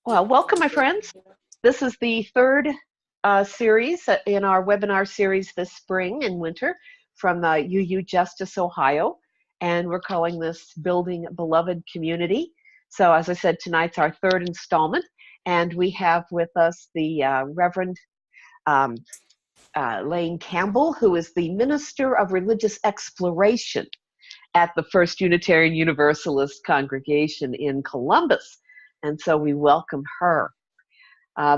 Well, welcome, my friends. This is the third series in our webinar series this spring and winter from the UU Justice, Ohio, and we're calling this Building Beloved Community. So as I said, tonight's our third installment, and we have with us the Reverend Lane Campbell, who is the Minister of Religious Exploration at the First Unitarian Universalist congregation in Columbus. And so we welcome her.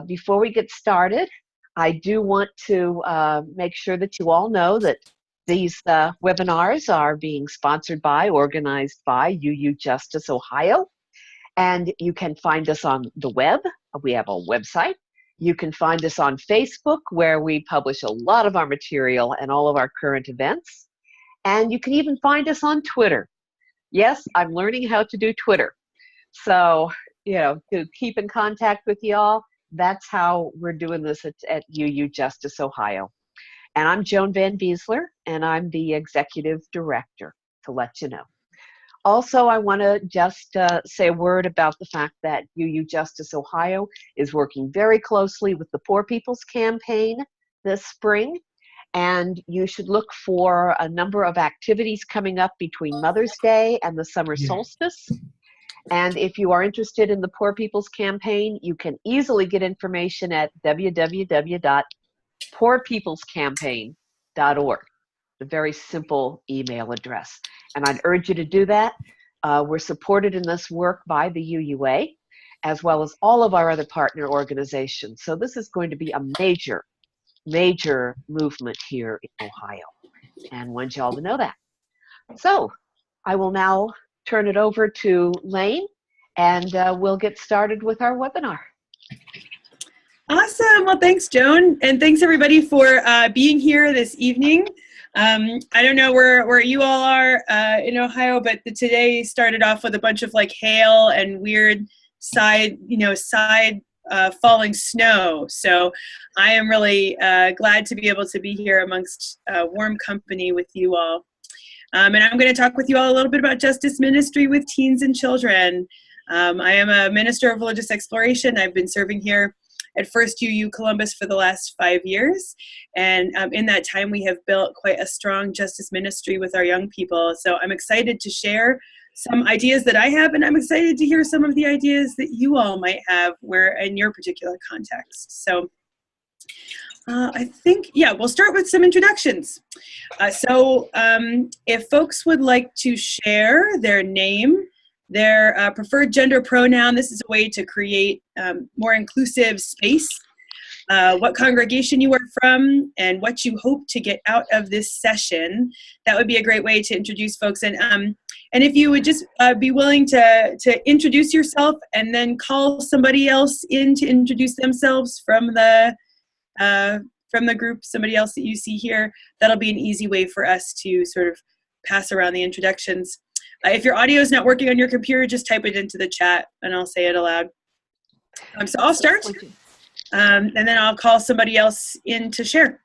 Before we get started, I do want to make sure that you all know that these webinars are being sponsored by, organized by UU Justice Ohio. And you can find us on the web. We have a website. You can find us on Facebook, where we publish a lot of our material and all of our current events. And you can even find us on Twitter. Yes, I'm learning how to do Twitter. So, to keep in contact with y'all, that's how we're doing this at UU Justice Ohio. And I'm Joan Van Biesler, and I'm the Executive Director, to let you know. Also, I want to just say a word about the fact that UU Justice Ohio is working very closely with the Poor People's Campaign this spring. And you should look for a number of activities coming up between Mother's Day and the summer solstice. And if you are interested in the Poor People's Campaign, you can easily get information at www.poorpeoplescampaign.org, a very simple email address. And I'd urge you to do that. We're supported in this work by the UUA, as well as all of our other partner organizations. So this is going to be a major movement here in Ohio, and want y'all to know that. So I will now turn it over to Lane, and we'll get started with our webinar. Awesome. Well, thanks, Joan. And thanks, everybody, for being here this evening. I don't know where you all are in Ohio, but today started off with a bunch of hail and weird side falling snow. So I am really glad to be able to be here amongst warm company with you all. And I'm going to talk with you all a little bit about justice ministry with teens and children. I am a minister of religious exploration. I've been serving here at First UU Columbus for the last 5 years. And in that time, we have built quite a strong justice ministry with our young people. So I'm excited to share some ideas that I have, and I'm excited to hear some of the ideas that you all might have in your particular context. So I think, we'll start with some introductions. If folks would like to share their name, their preferred gender pronoun, this is a way to create more inclusive space, what congregation you are from, and what you hope to get out of this session. That would be a great way to introduce folks. And if you would just be willing to introduce yourself and then call somebody else in to introduce themselves from the group, somebody else that you see here, that'll be an easy way for us to sort of pass around the introductions. If your audio is not working on your computer, just type it into the chat and I'll say it aloud. So I'll start, and then I'll call somebody else in to share.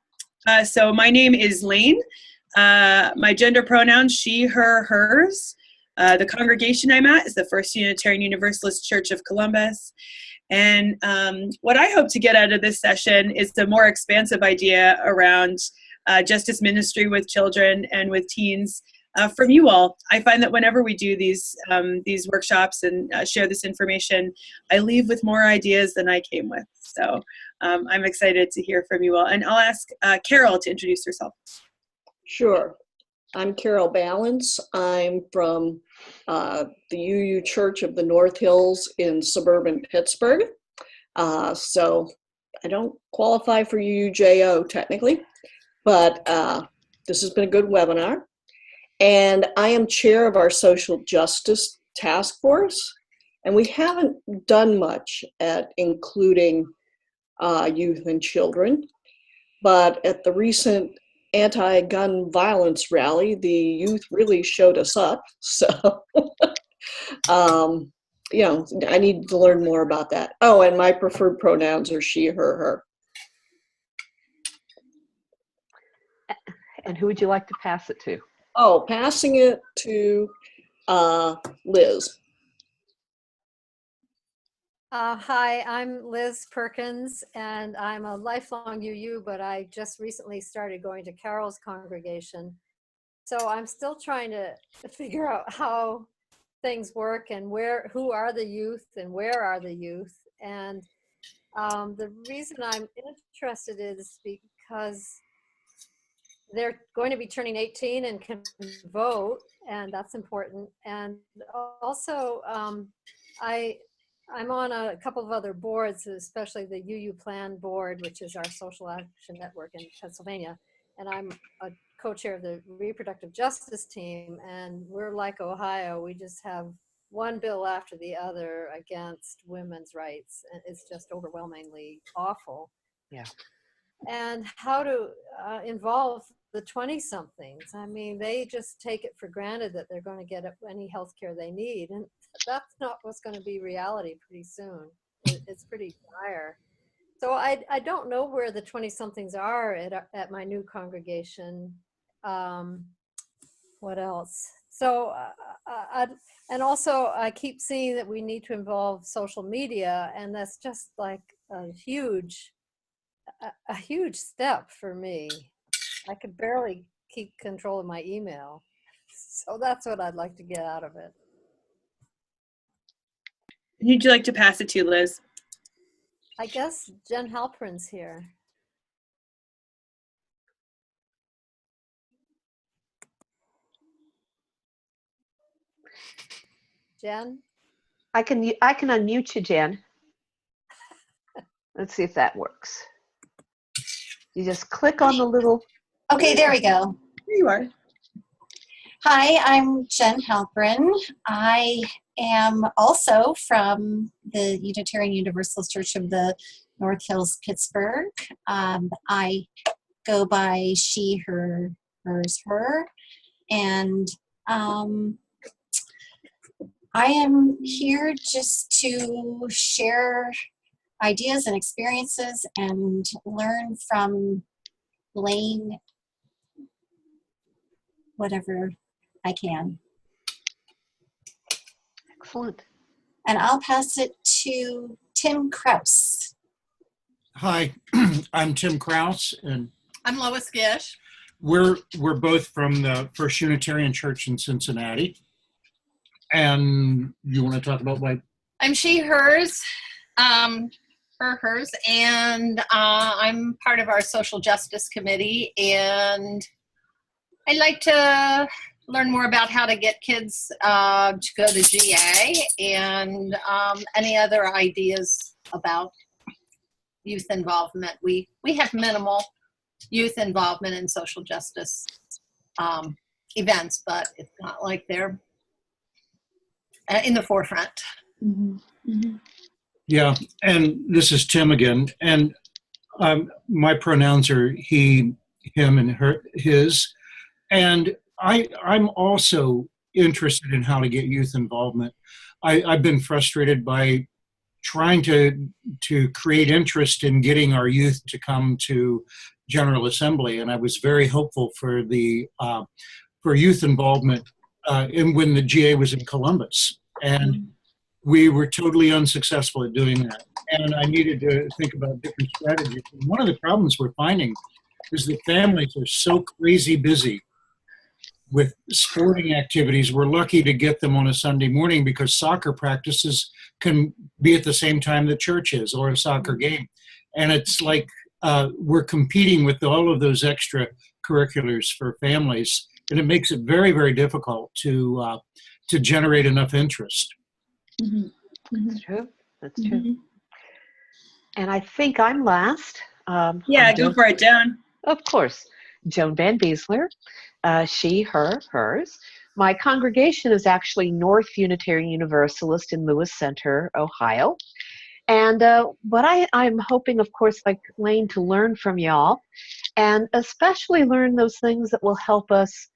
So my name is Lane. My gender pronouns, she, her, hers. The congregation I'm at is the First Unitarian Universalist Church of Columbus. And what I hope to get out of this session is a more expansive idea around justice ministry with children and with teens from you all. I find that whenever we do these workshops and share this information, I leave with more ideas than I came with. So I'm excited to hear from you all. And I'll ask Carol to introduce herself. Sure. I'm Carol Balance. I'm from the UU Church of the North Hills in suburban Pittsburgh. So I don't qualify for UUJO technically, but this has been a good webinar. And I am chair of our social justice task force. And we haven't done much at including youth and children. But at the recent anti-gun violence rally, the youth really showed us up. So, I need to learn more about that. Oh, and my preferred pronouns are she, her, her. And who would you like to pass it to? Oh, passing it to Liz. Hi, I'm Liz Perkins, and I'm a lifelong UU, but I just recently started going to Carol's congregation. So I'm still trying to figure out how things work and who are the youth and where are the youth. And the reason I'm interested is because they're going to be turning 18 and can vote, and that's important. And also, I'm on a couple of other boards, especially the UU Plan Board, which is our social action network in Pennsylvania. And I'm a co-chair of the reproductive justice team. And we're like Ohio, we just have one bill after the other against women's rights. And it's just overwhelmingly awful. Yeah. And how to involve the 20-somethings. I mean, they just take it for granted that they're going to get any health care they need. And that's not what's going to be reality pretty soon. It's pretty dire. So I don't know where the 20-somethings are at my new congregation. What else? So, and also I keep seeing that we need to involve social media, and that's just like a huge step for me. I could barely keep control of my email. So that's what I'd like to get out of it. Who'd you like to pass it to, Liz? I guess Jen Halperin's here. Jen? I can unmute you, Jan. Let's see if that works. You just click on the little. Okay, there we go. Here you are. Hi, I'm Jen Halperin. I am also from the Unitarian Universalist Church of the North Hills, Pittsburgh. I go by she, her, hers, her. And I am here just to share ideas and experiences and learn from Blaine whatever I can. Excellent. And I'll pass it to Tim Kraus. Hi, I'm Tim Kraus, and I'm Lois Gish. we're both from the First Unitarian Church in Cincinnati. And you want to talk about what? I'm she, hers, her, hers, and I'm part of our social justice committee, and I like to learn more about how to get kids to go to GA and any other ideas about youth involvement. We have minimal youth involvement in social justice events, but it's not like they're in the forefront. Mm-hmm. Mm-hmm. Yeah, and this is Tim again. And my pronouns are he, him, and her, his. And I'm also interested in how to get youth involvement. I've been frustrated by trying to create interest in getting our youth to come to General Assembly, and I was very hopeful for the for youth involvement when the GA was in Columbus, and we were totally unsuccessful at doing that. And I needed to think about different strategies. And one of the problems we're finding is that families are so crazy busy with sporting activities. We're lucky to get them on a Sunday morning because soccer practices can be at the same time that church is, or a soccer game. And it's like we're competing with all of those extra curriculars for families, and it makes it very, very difficult to generate enough interest. Mm-hmm. That's true. That's true. Mm-hmm. And I think I'm last. Yeah, go for it, Joan. Of course. Joan Van Beesler, she, her, hers. My congregation is actually North Unitarian Universalist in Lewis Center, Ohio. And what I'm hoping, of course, like Lane, to learn from y'all, and especially learn those things that will help us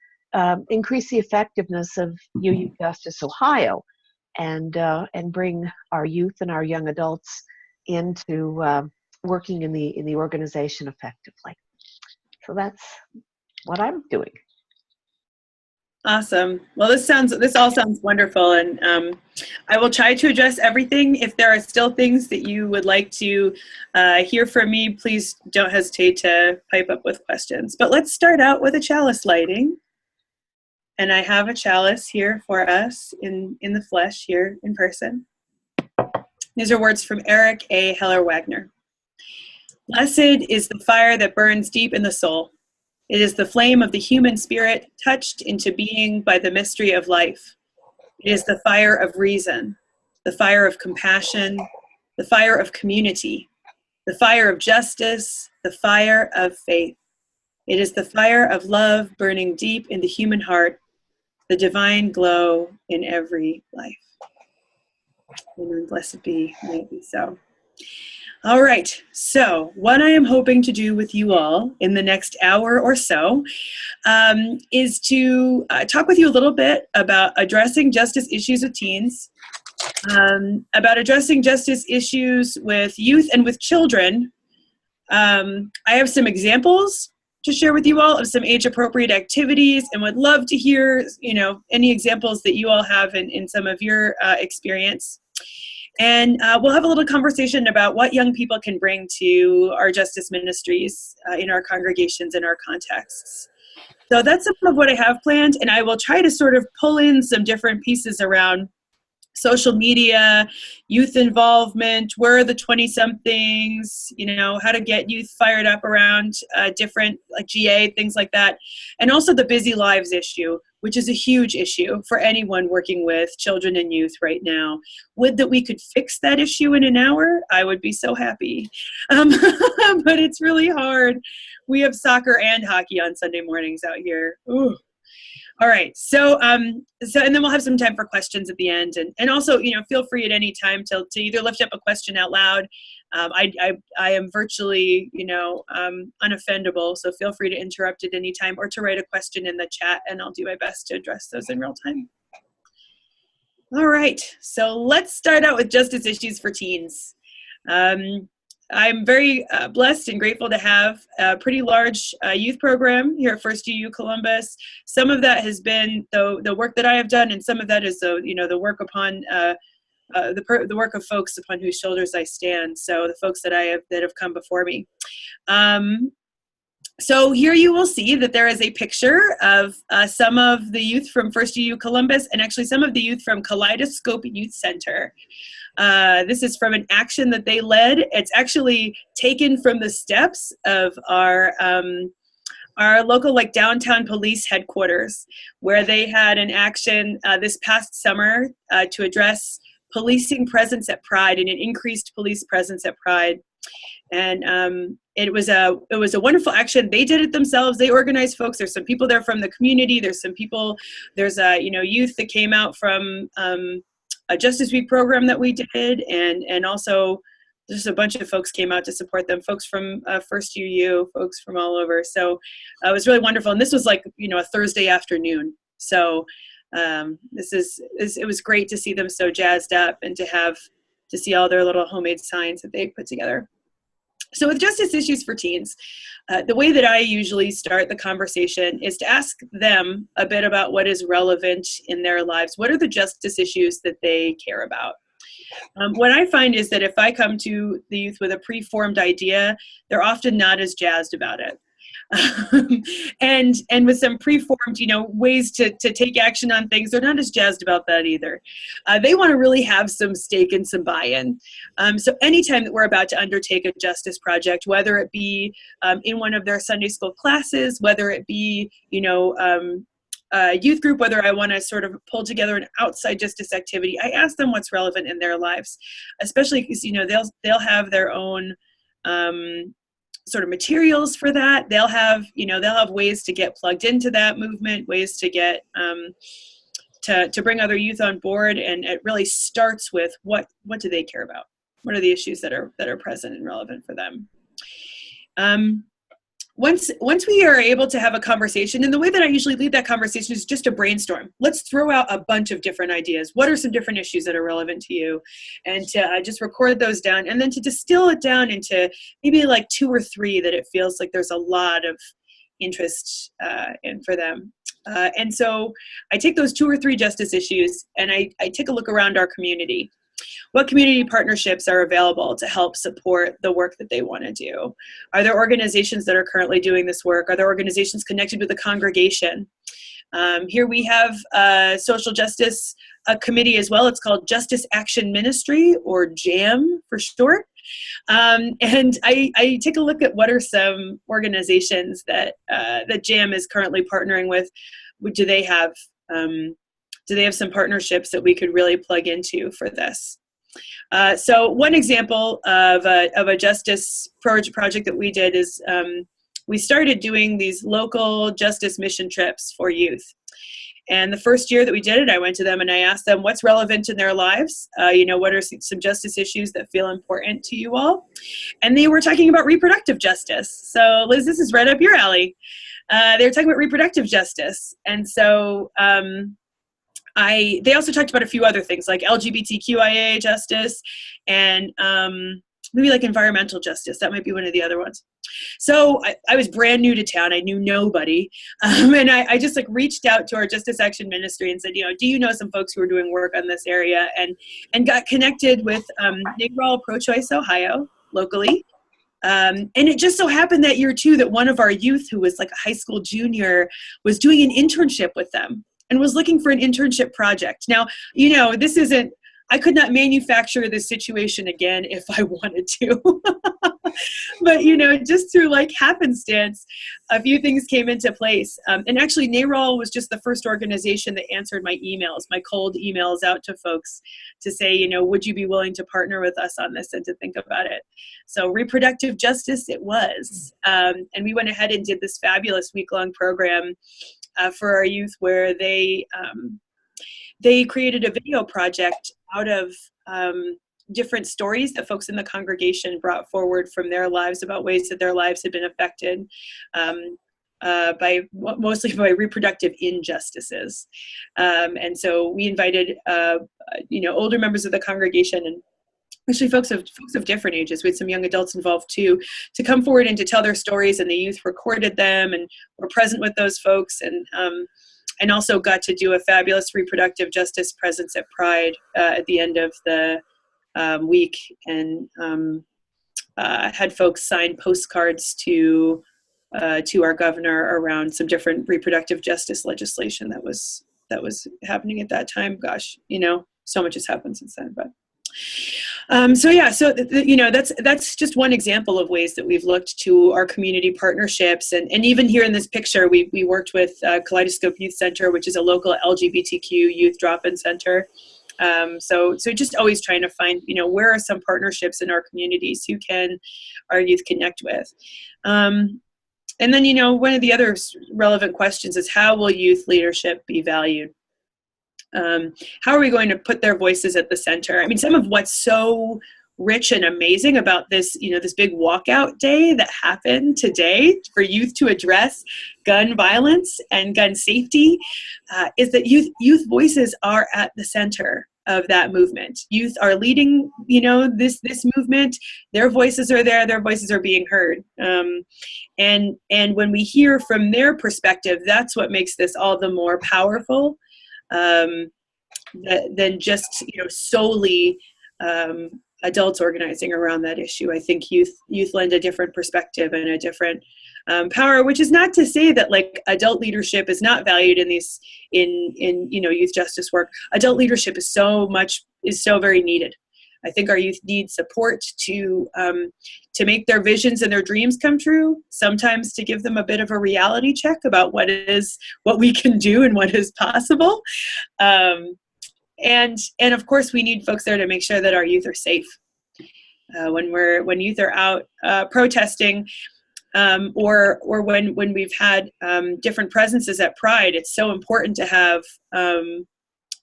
increase the effectiveness of UU Justice Ohio, and bring our youth and our young adults into working in the organization effectively. So that's what I'm doing. Awesome. Well, this all sounds wonderful, and I will try to address everything. If there are still things that you would like to hear from me, please don't hesitate to pipe up with questions. But let's start out with a chalice lighting. And I have a chalice here for us in the flesh, here in person. These are words from Eric A. Heller-Wagner. Blessed is the fire that burns deep in the soul. It is the flame of the human spirit touched into being by the mystery of life. It is the fire of reason, the fire of compassion, the fire of community, the fire of justice, the fire of faith. It is the fire of love burning deep in the human heart, the divine glow in every life. Amen. Blessed be, may it be so. All right, so what I am hoping to do with you all in the next hour or so is to talk with you a little bit about addressing justice issues with teens, about addressing justice issues with youth and with children. I have some examples to share with you all of some age-appropriate activities, and would love to hear, any examples that you all have in some of your experience. And we'll have a little conversation about what young people can bring to our justice ministries in our congregations and our contexts. So that's some of what I have planned, and I will try to sort of pull in some different pieces around social media, youth involvement, where are the 20-somethings, how to get youth fired up around different, like GA, things like that. And also the busy lives issue, which is a huge issue for anyone working with children and youth right now. Would that we could fix that issue in an hour? I would be so happy. But it's really hard. We have soccer and hockey on Sunday mornings out here. Ooh. All right, so and then we'll have some time for questions at the end, and also, feel free at any time to either lift up a question out loud. I am virtually, unoffendable, so feel free to interrupt at any time or to write a question in the chat, and I'll do my best to address those in real time. All right, so let's start out with justice issues for teens. I'm very blessed and grateful to have a pretty large youth program here at First UU Columbus. Some of that has been the work that I have done, and some of that is the work upon the work of folks upon whose shoulders I stand. So the folks that have come before me. So here you will see that there is a picture of some of the youth from First UU Columbus, and actually some of the youth from Kaleidoscope Youth Center. This is from an action that they led. It's actually taken from the steps of our local downtown police headquarters, where they had an action this past summer to address policing presence at Pride and an increased police presence at Pride. And it was a wonderful action. They did it themselves. They organized folks. There's some people there from the community. There's youth that came out from a Justice Week program that we did, and also just a bunch of folks came out to support them, folks from First UU, folks from all over. So it was really wonderful. And this was a Thursday afternoon. So it was great to see them so jazzed up and to see all their little homemade signs that they put together. So with justice issues for teens, the way that I usually start the conversation is to ask them a bit about what is relevant in their lives. What are the justice issues that they care about? What I find is that if I come to the youth with a preformed idea, they're often not as jazzed about it. And with some preformed, ways to take action on things, they're not as jazzed about that either. They want to really have some stake and some buy-in. So anytime that we're about to undertake a justice project, whether it be in one of their Sunday school classes, whether it be, a youth group, whether I want to sort of pull together an outside justice activity, I ask them what's relevant in their lives, especially because, they'll have their own sort of materials for that. They'll have ways to get plugged into that movement, ways to get to bring other youth on board, and it really starts with what do they care about? What are the issues that are present and relevant for them? Once we are able to have a conversation, and the way that I usually lead that conversation is just a brainstorm. Let's throw out a bunch of different ideas. What are some different issues that are relevant to you? And to just record those down, and then to distill it down into maybe 2 or 3 that it feels like there's a lot of interest in for them. And so I take those 2 or 3 justice issues and I take a look around our community. What community partnerships are available to help support the work that they want to do? Are there organizations that are currently doing this work? Are there organizations connected with the congregation? Here we have a social justice committee as well. It's called Justice Action Ministry, or JAM for short. And I take a look at what are some organizations that that JAM is currently partnering with. Do they have some partnerships that we could really plug into for this? So one example of a justice project that we did is we started doing these local justice mission trips for youth. And the first year that we did it, I went to them and I asked them what's relevant in their lives. What are some justice issues that feel important to you all? And they were talking about reproductive justice. So Liz, this is right up your alley. They were talking about reproductive justice. And so they also talked about a few other things like LGBTQIA justice and maybe like environmental justice. That might be one of the other ones. So I was brand new to town. I knew nobody. And I just reached out to our Justice Action Ministry and said, do you know some folks who are doing work on this area? And got connected with Negro Pro-Choice Ohio locally. And it just so happened that year too that one of our youth who was like a high school junior was doing an internship with them and was looking for an internship project. Now, this isn't, I could not manufacture this situation again if I wanted to. But, just through happenstance, a few things came into place. And actually, NARAL was just the first organization that answered my emails, my cold emails out to folks to say, would you be willing to partner with us on this and to think about it? So reproductive justice it was. And we went ahead and did this fabulous week-long program for our youth where they created a video project out of different stories that folks in the congregation brought forward from their lives about ways that their lives had been affected mostly by reproductive injustices. And so we invited, older members of the congregation and actually folks of different ages, with some young adults involved too, to come forward and to tell their stories, and the youth recorded them and were present with those folks, and also got to do a fabulous reproductive justice presence at Pride at the end of the week, and had folks sign postcards to our governor around some different reproductive justice legislation that was happening at that time. Gosh, so much has happened since then, but. That's just one example of ways that we've looked to our community partnerships. And even here in this picture, we worked with Kaleidoscope Youth Center, which is a local LGBTQ youth drop-in center. So just always trying to find, where are some partnerships in our communities? Who can our youth connect with? And then, one of the other relevant questions is, how will youth leadership be valued? How are we going to put their voices at the center? I mean, some of what's so rich and amazing about this, this big walkout day that happened today for youth to address gun violence and gun safety, is that youth voices are at the center of that movement. Youth are leading, this movement. Their voices are there. Their voices are being heard. And when we hear from their perspective, that's what makes this all the more powerful. Than just solely adults organizing around that issue. I think youth lend a different perspective and a different power, which is not to say that adult leadership is not valued in these in youth justice work. Adult leadership is so very needed. I think our youth need support to make their visions and their dreams come true, sometimes to give them a bit of a reality check about what we can do and what is possible. And of course, we need folks there to make sure that our youth are safe. When youth are out protesting, or when we've had different presences at Pride, it's so important to have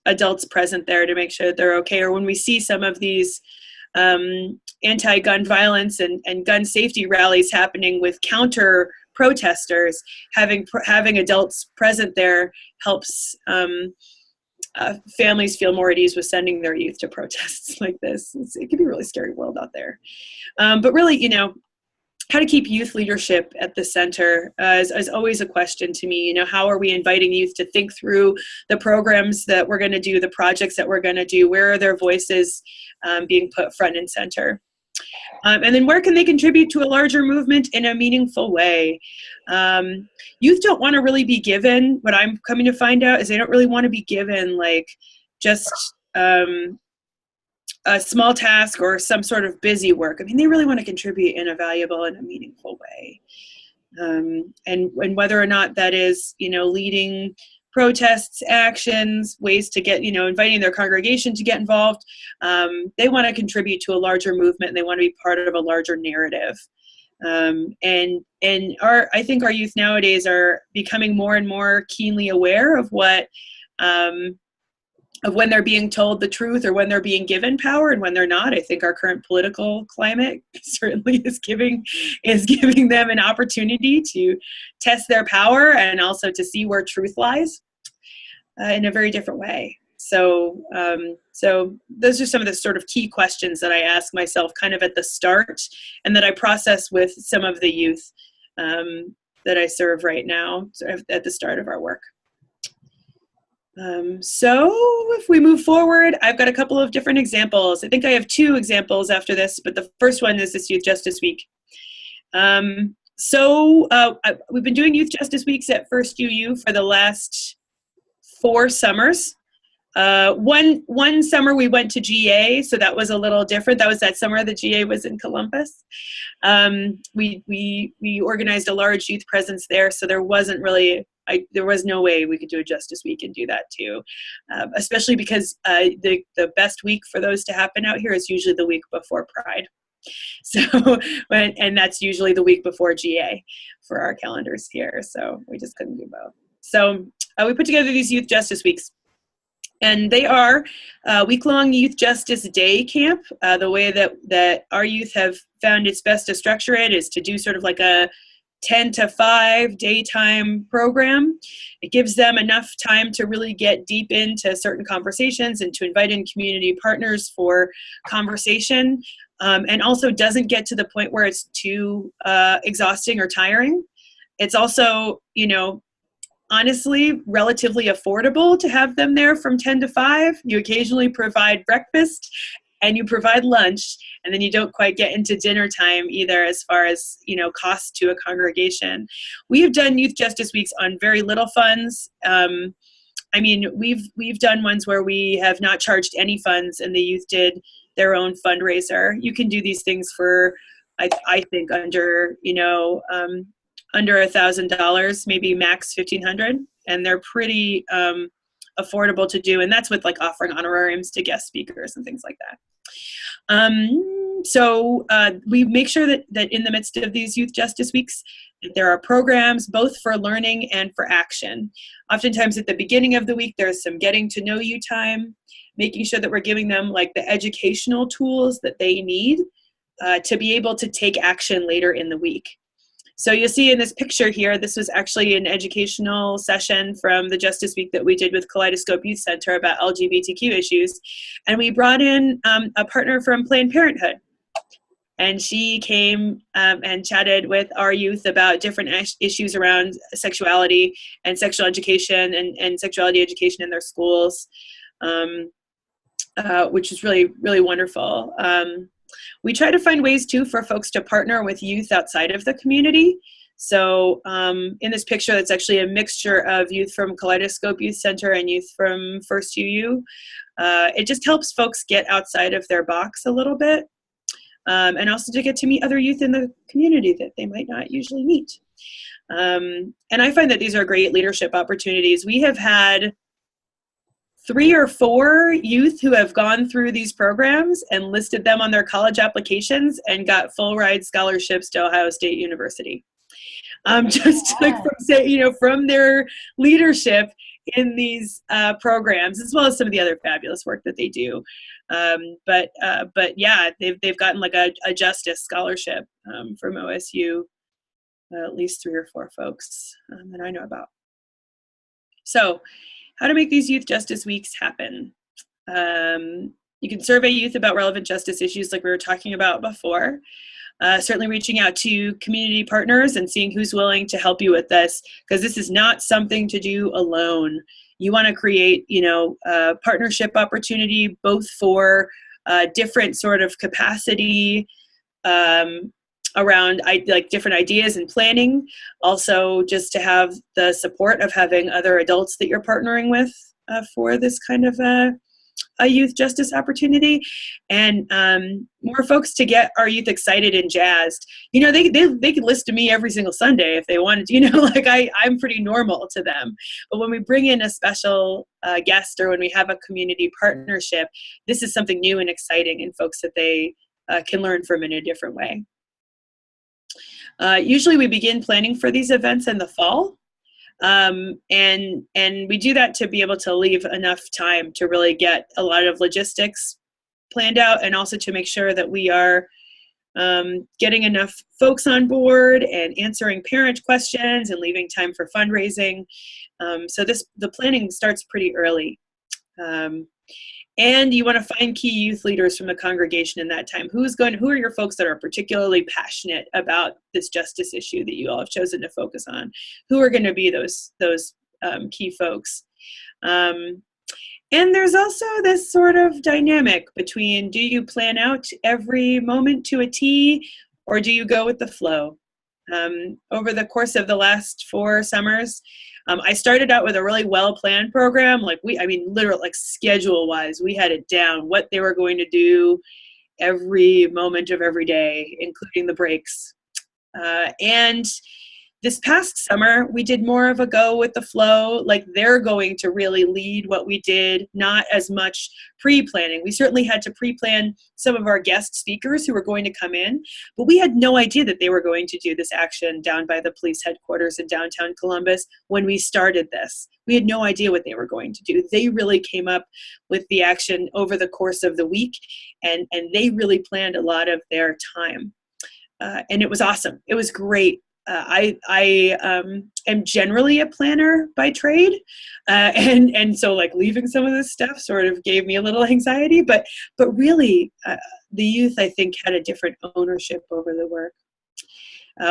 adults present there to make sure that they're okay. Or when we see some of these anti-gun violence and gun safety rallies happening with counter protesters, having adults present there helps families feel more at ease with sending their youth to protests like this. It can be a really scary world out there. But really, how to keep youth leadership at the center is always a question to me. You know, how are we inviting youth to think through the programs that we're going to do, the projects that we're going to do? Where are their voices being put front and center? And then where can they contribute to a larger movement in a meaningful way? Youth don't want to really be given, what I'm coming to find out is they don't really want to be given like just a small task or some sort of busy work. I mean, they really want to contribute in a valuable and a meaningful way. And whether or not that is, you know, leading protests, actions, ways to get, you know, inviting their congregation to get involved, they want to contribute to a larger movement, and they want to be part of a larger narrative. And I think our youth nowadays are becoming more and more keenly aware of what, of when they're being told the truth or when they're being given power and when they're not. I think our current political climate certainly is giving them an opportunity to test their power and also to see where truth lies in a very different way. So those are some of the sort of key questions that I ask myself kind of at the start, and that I process with some of the youth that I serve right now at the start of our work. So if we move forward, I've got a couple of different examples. I think I have 2 examples after this, but the first one is this Youth Justice Week. We've been doing Youth Justice Weeks at First UU for the last 4 summers. One summer we went to GA, so that was a little different. That was that summer that GA was in Columbus. We organized a large youth presence there, so there wasn't really, there was no way we could do a Justice Week and do that too, especially because the best week for those to happen out here is usually the week before Pride. So, and that's usually the week before GA for our calendars here, so we just couldn't do both. So we put together these Youth Justice Weeks. And they are week-long Youth Justice Day camp. The way that our youth have found it's best to structure it is to do sort of like a 10 to 5 daytime program. It gives them enough time to really get deep into certain conversations and to invite in community partners for conversation, and also doesn't get to the point where it's too exhausting or tiring. It's also, you know, honestly, relatively affordable to have them there from 10 to 5. You occasionally provide breakfast and you provide lunch, and then you don't quite get into dinner time either as far as, you know, cost to a congregation. We have done Youth Justice Weeks on very little funds. I mean, we've done ones where we have not charged any funds and the youth did their own fundraiser. You can do these things for, I think, under, you know, under $1,000, maybe max $1,500, and they're pretty affordable to do, and that's with like offering honorariums to guest speakers and things like that. So we make sure that in the midst of these Youth Justice Weeks, that there are programs both for learning and for action. Oftentimes at the beginning of the week, there's some getting to know you time, making sure that we're giving them like the educational tools that they need to be able to take action later in the week. So you'll see in this picture here, this was actually an educational session from the Justice Week that we did with Kaleidoscope Youth Center about LGBTQ issues. And we brought in a partner from Planned Parenthood. And she came and chatted with our youth about different issues around sexuality and sexual education and sexuality education in their schools, which is really, really wonderful. We try to find ways, too, for folks to partner with youth outside of the community. So in this picture, that's actually a mixture of youth from Kaleidoscope Youth Center and youth from First UU. It just helps folks get outside of their box a little bit, and also to get to meet other youth in the community that they might not usually meet. And I find that these are great leadership opportunities. We have had 3 or 4 youth who have gone through these programs and listed them on their college applications and got full ride scholarships to Ohio State University. Just like from their leadership in these programs, as well as some of the other fabulous work that they do. But yeah, they've gotten like a justice scholarship from OSU, at least 3 or 4 folks that I know about. So, how to make these Youth Justice Weeks happen. You can survey youth about relevant justice issues like we were talking about before. certainly reaching out to community partners and seeing who's willing to help you with this, because this is not something to do alone. You want to create, a partnership opportunity both for different sort of capacity around different ideas and planning. Also, just to have the support of having other adults that you're partnering with for this kind of a youth justice opportunity, and more folks to get our youth excited and jazzed. They could listen to me every single Sunday if they wanted to, I'm pretty normal to them. But when we bring in a special guest, or when we have a community partnership, this is something new and exciting, and folks that they can learn from in a different way. Usually we begin planning for these events in the fall. And we do that to be able to leave enough time to really get a lot of logistics planned out, and also to make sure that we are getting enough folks on board and answering parent questions and leaving time for fundraising. So the planning starts pretty early. And you want to find key youth leaders from the congregation in that time. Who are your folks that are particularly passionate about this justice issue that you all have chosen to focus on? Who are going to be those key folks? And there's also this sort of dynamic between, do you plan out every moment to a T, or do you go with the flow? Over the course of the last 4 summers, I started out with a really well-planned program. Literally, schedule-wise, we had it down, what they were going to do every moment of every day, including the breaks. And this past summer, we did more of a go with the flow, they're going to really lead what we did, not as much pre-planning. We certainly had to pre-plan some of our guest speakers who were going to come in, but we had no idea that they were going to do this action down by the police headquarters in downtown Columbus when we started this. We had no idea what they were going to do. They really came up with the action over the course of the week, and they really planned a lot of their time. And it was awesome. It was great. I am generally a planner by trade, and so leaving some of this stuff sort of gave me a little anxiety, but really the youth, I think, had a different ownership over the work.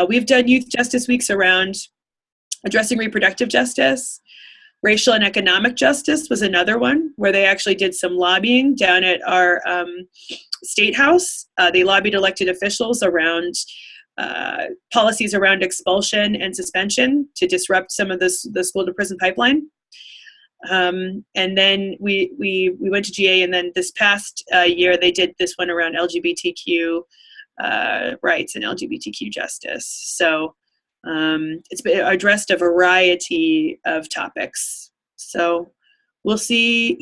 We've done youth justice weeks around addressing reproductive justice. Racial and economic justice was another one where they actually did some lobbying down at our state house. They lobbied elected officials around policies around expulsion and suspension to disrupt some of the school to prison pipeline. And then we went to GA, and then this past year they did this one around LGBTQ rights and LGBTQ justice. So it's been addressed a variety of topics. So we'll see,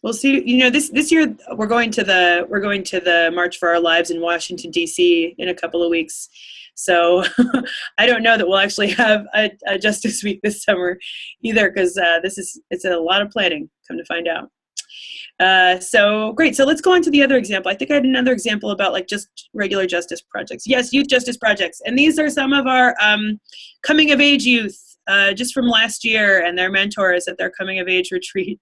we'll see. This year we're going to the March for Our Lives in Washington, D.C. in a couple of weeks. So I don't know that we'll actually have a Justice Week this summer either, because it's a lot of planning, come to find out. So great. So let's go on to the other example. I think I had another example about just regular justice projects. Yes, youth justice projects. And these are some of our coming of age youth just from last year, and their mentors at their coming of age retreat.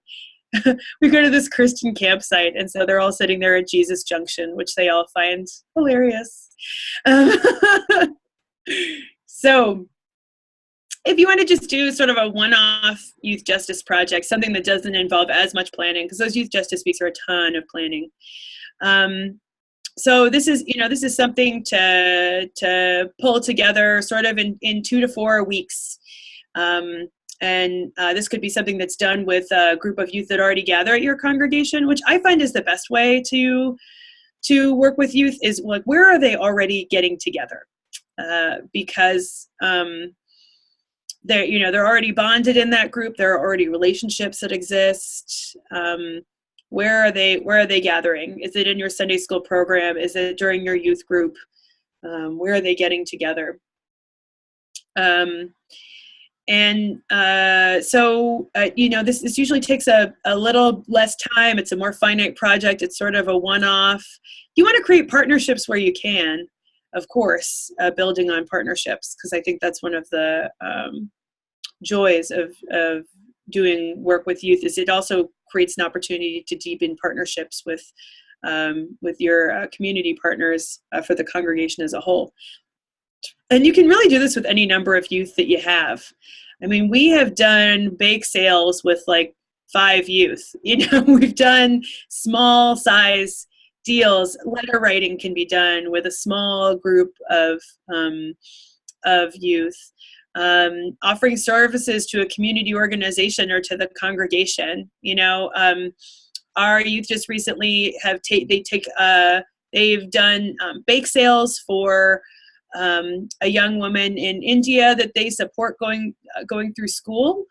We go to this Christian campsite, and so they're all sitting there at Jesus Junction, which they all find hilarious. So if you want to just do sort of a one-off youth justice project, something that doesn't involve as much planning, because those youth justice weeks are a ton of planning. So this is something to pull together sort of in 2 to 4 weeks. And this could be something that's done with a group of youth that already gather at your congregation, which I find is the best way to work with youth, is where are they already getting together? Because they're already bonded in that group. There are already relationships that exist. Where are they gathering? Is it in your Sunday school program? Is it during your youth group? Where are they getting together? This usually takes a little less time. It's a more finite project. It's sort of a one-off. You want to create partnerships where you can, of course, building on partnerships, because I think that's one of the joys of doing work with youth, is it also creates an opportunity to deepen partnerships with with your community partners for the congregation as a whole. And you can really do this with any number of youth that you have. I mean, we have done bake sales with like 5 youth. We've done small size deals. Letter writing can be done with a small group of youth. Offering services to a community organization or to the congregation. Our youth just recently they've done bake sales for a young woman in India that they support going through school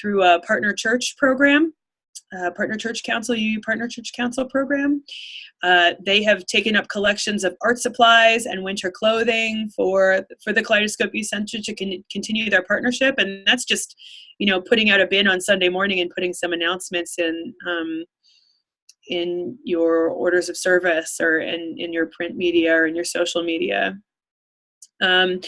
through a partner church program, partner church council, UU Partner Church Council program. They have taken up collections of art supplies and winter clothing for the Kaleidoscope Youth Center to continue their partnership. And that's just, putting out a bin on Sunday morning and putting some announcements in your orders of service or in your print media or in your social media. And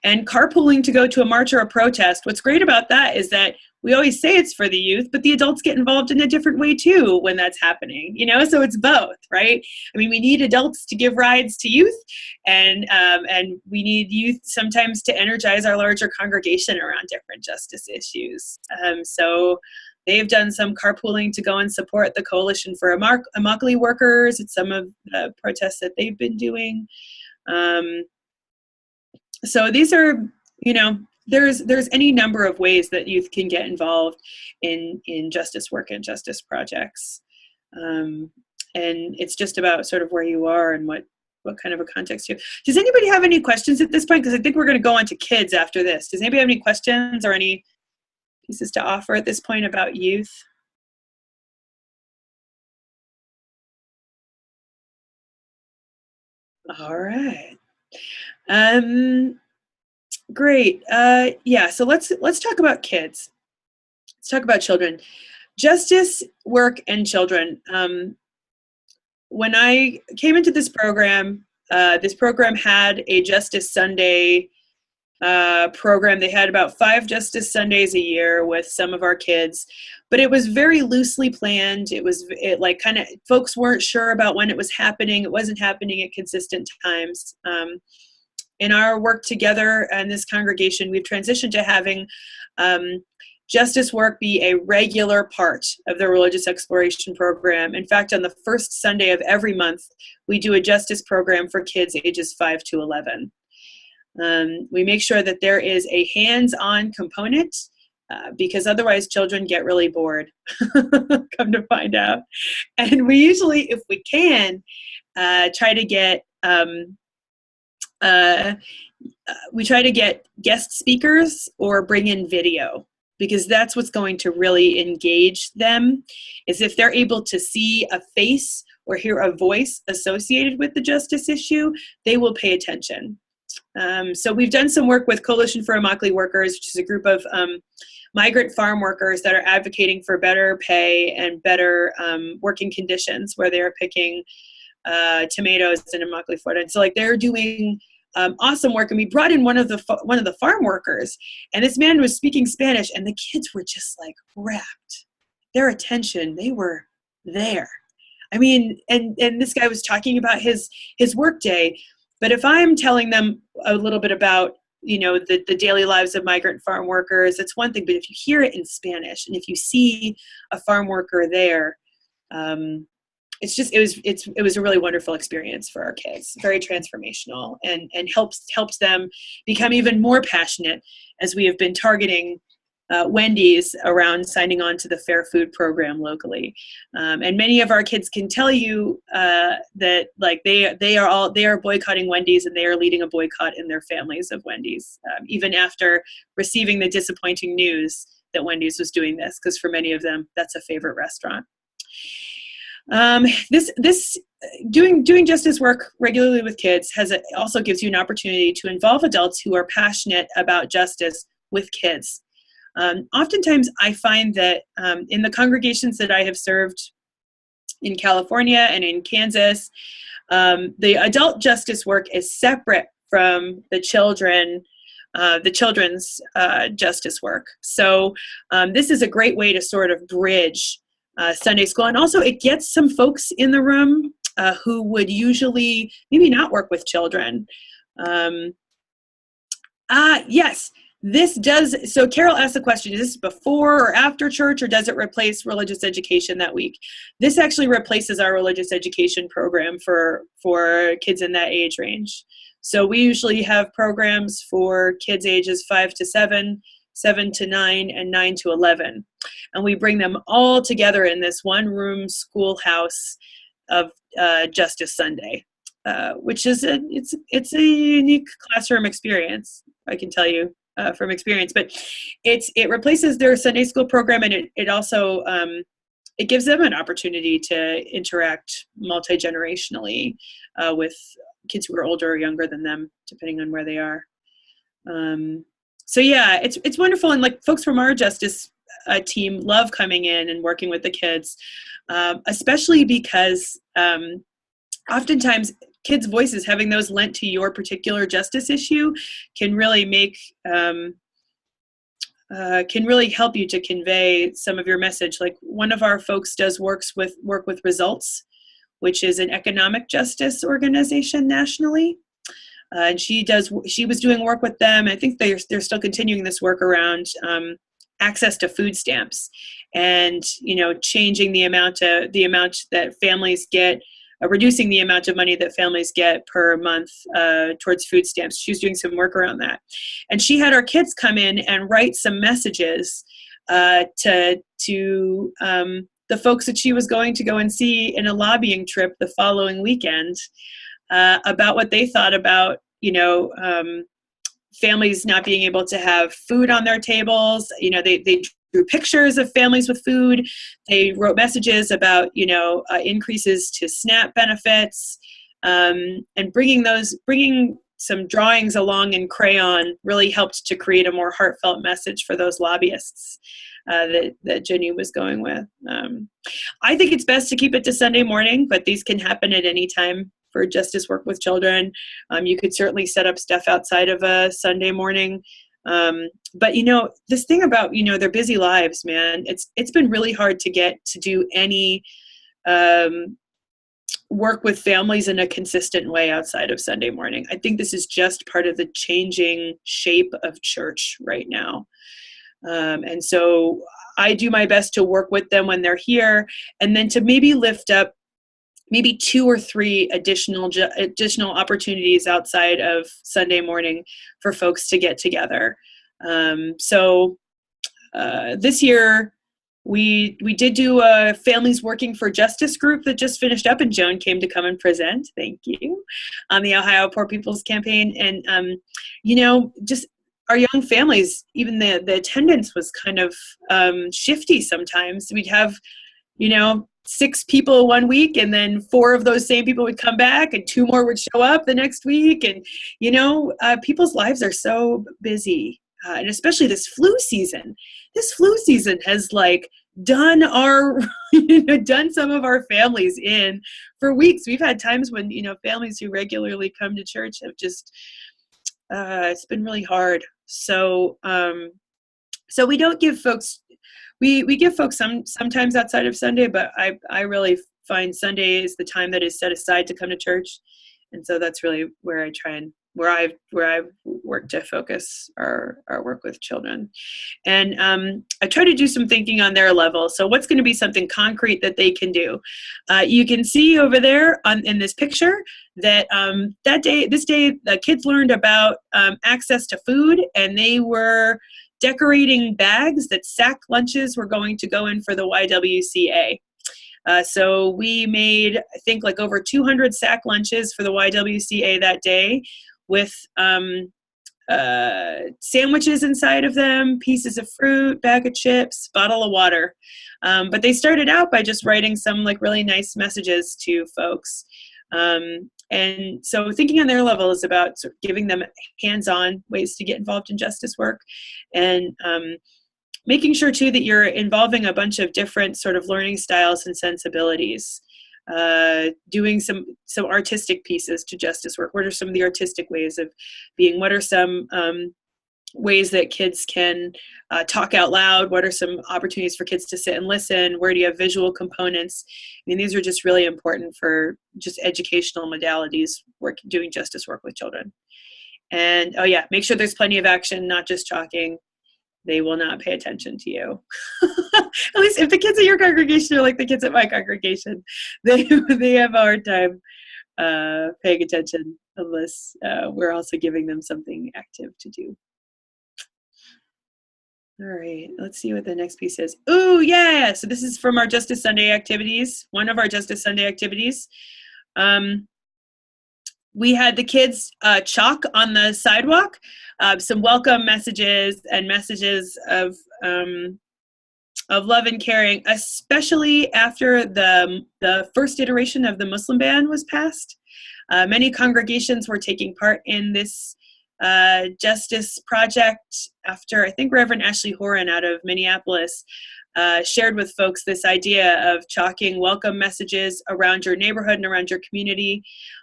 carpooling to go to a march or a protest. What's great about that is that we always say it's for the youth, but the adults get involved in a different way too when that's happening, so it's both, right? I mean, we need adults to give rides to youth, and we need youth sometimes to energize our larger congregation around different justice issues. So they've done some carpooling to go and support the Coalition for Immokalee Workers at some of the protests that they've been doing. So these are, there's any number of ways that youth can get involved in justice work and justice projects. And it's just about sort of where you are and what kind of a context you have. Does anybody have any questions at this point? Because I think we're going to go on to kids after this. Does anybody have any questions or any pieces to offer at this point about youth? All right. Great. So let's talk about kids. Let's talk about children. Justice, work, and children. When I came into this program had a Justice Sunday program. They had about 5 Justice Sundays a year with some of our kids, but it was very loosely planned. Folks weren't sure about when it was happening. It wasn't happening at consistent times. In our work together and this congregation, we've transitioned to having justice work be a regular part of the religious exploration program. In fact, on the first Sunday of every month, we do a justice program for kids ages 5 to 11. We make sure that there is a hands-on component because otherwise children get really bored, come to find out. And we usually, if we can, try to get guest speakers or bring in video, because that's what's going to really engage them, is if they're able to see a face or hear a voice associated with the justice issue, they will pay attention. So we've done some work with Coalition for Immokalee Workers, which is a group of migrant farm workers that are advocating for better pay and better working conditions where they are picking tomatoes in Immokalee, Florida. And so they're doing awesome work, and we brought in one of the farm workers, and this man was speaking Spanish, and the kids were just rapt. Their attention, they were there. I mean, and this guy was talking about his work day, but if I'm telling them a little bit about the daily lives of migrant farm workers, it's one thing, but if you hear it in Spanish and if you see a farm worker there, it was a really wonderful experience for our kids, very transformational, and helps them become even more passionate as we have been targeting Wendy's around signing on to the Fair Food program locally. And many of our kids can tell you that they are boycotting Wendy's, and they are leading a boycott in their families of Wendy's, even after receiving the disappointing news that Wendy's was doing this, because for many of them, that's a favorite restaurant. Doing justice work regularly with kids also gives you an opportunity to involve adults who are passionate about justice with kids. Oftentimes I find that in the congregations that I have served in California and in Kansas, the adult justice work is separate from the children's justice work. So this is a great way to sort of bridge Sunday school. And also it gets some folks in the room who would usually maybe not work with children. Yes, this does. So Carol asked the question, is this before or after church, or does it replace religious education that week? This actually replaces our religious education program for kids in that age range. So we usually have programs for kids ages 5 to 7, 7 to 9, and 9 to 11. And we bring them all together in this one room schoolhouse of Justice Sunday, which is it's a unique classroom experience, I can tell you from experience. But it replaces their Sunday school program, and it also it gives them an opportunity to interact multi-generationally with kids who are older or younger than them, depending on where they are. So yeah, it's wonderful, and like folks from our justice team love coming in and working with the kids, especially because oftentimes kids' voices, having those lent to your particular justice issue, can really make can really help you to convey some of your message. Like one of our folks does work with Results, which is an economic justice organization nationally. And she was doing work with them. I think they're still continuing this work around access to food stamps, and changing the amount that families get, reducing the amount of money that families get per month towards food stamps. She was doing some work around that, and she had our kids come in and write some messages to the folks that she was going to go and see in a lobbying trip the following weekend, about what they thought about, families not being able to have food on their tables. They drew pictures of families with food. They wrote messages about, increases to SNAP benefits, and bringing some drawings along in crayon really helped to create a more heartfelt message for those lobbyists that Jenny was going with. I think it's best to keep it to Sunday morning, but these can happen at any time for justice work with children. You could certainly set up stuff outside of a Sunday morning. But this thing about, their busy lives, man, it's been really hard to get to do any work with families in a consistent way outside of Sunday morning. I think this is just part of the changing shape of church right now. And so I do my best to work with them when they're here, and then to maybe lift up maybe 2 or 3 additional opportunities outside of Sunday morning for folks to get together. So this year we did do a Families Working for Justice group that just finished up, and Joan came to come and present, thank you, on the Ohio Poor People's Campaign. And, just our young families, even the attendance was kind of shifty sometimes. We'd have, 6 people one week, and then 4 of those same people would come back, and 2 more would show up the next week. And, people's lives are so busy. And especially this flu season has done done some of our families in for weeks. We've had times when, families who regularly come to church have just, it's been really hard. So, so we don't give folks, we give folks sometimes outside of Sunday, but I really find Sunday is the time that is set aside to come to church. And so that's really where I've worked to focus our work with children. And I try to do some thinking on their level. So what's going to be something concrete that they can do? You can see over there in this picture that this day, the kids learned about access to food, and they were decorating bags that sack lunches were going to go in for the YWCA. So we made, I think, over 200 sack lunches for the YWCA that day, with sandwiches inside of them, pieces of fruit, bag of chips, bottle of water. But they started out by just writing some really nice messages to folks. And so thinking on their level is about sort of giving them hands-on ways to get involved in justice work, and making sure too that you're involving a bunch of different sort of learning styles and sensibilities. Doing some artistic pieces to justice work. What are some of the artistic ways of being? What are some ways that kids can talk out loud? What are some opportunities for kids to sit and listen? Where do you have visual components? I mean, these are just really important for just educational modalities, doing justice work with children. And, oh yeah, make sure there's plenty of action, not just talking. They will not pay attention to you. At least if the kids at your congregation are like the kids at my congregation, they have a hard time paying attention unless we're also giving them something active to do. All right, let's see what the next piece is. Oh, yeah, so this is from our Justice Sunday activities, one of our Justice Sunday activities. We had the kids chalk on the sidewalk, some welcome messages and messages of love and caring, especially after the first iteration of the Muslim ban was passed. Many congregations were taking part in this justice project after, I think, Reverend Ashley Horan out of Minneapolis shared with folks this idea of chalking welcome messages around your neighborhood and around your community.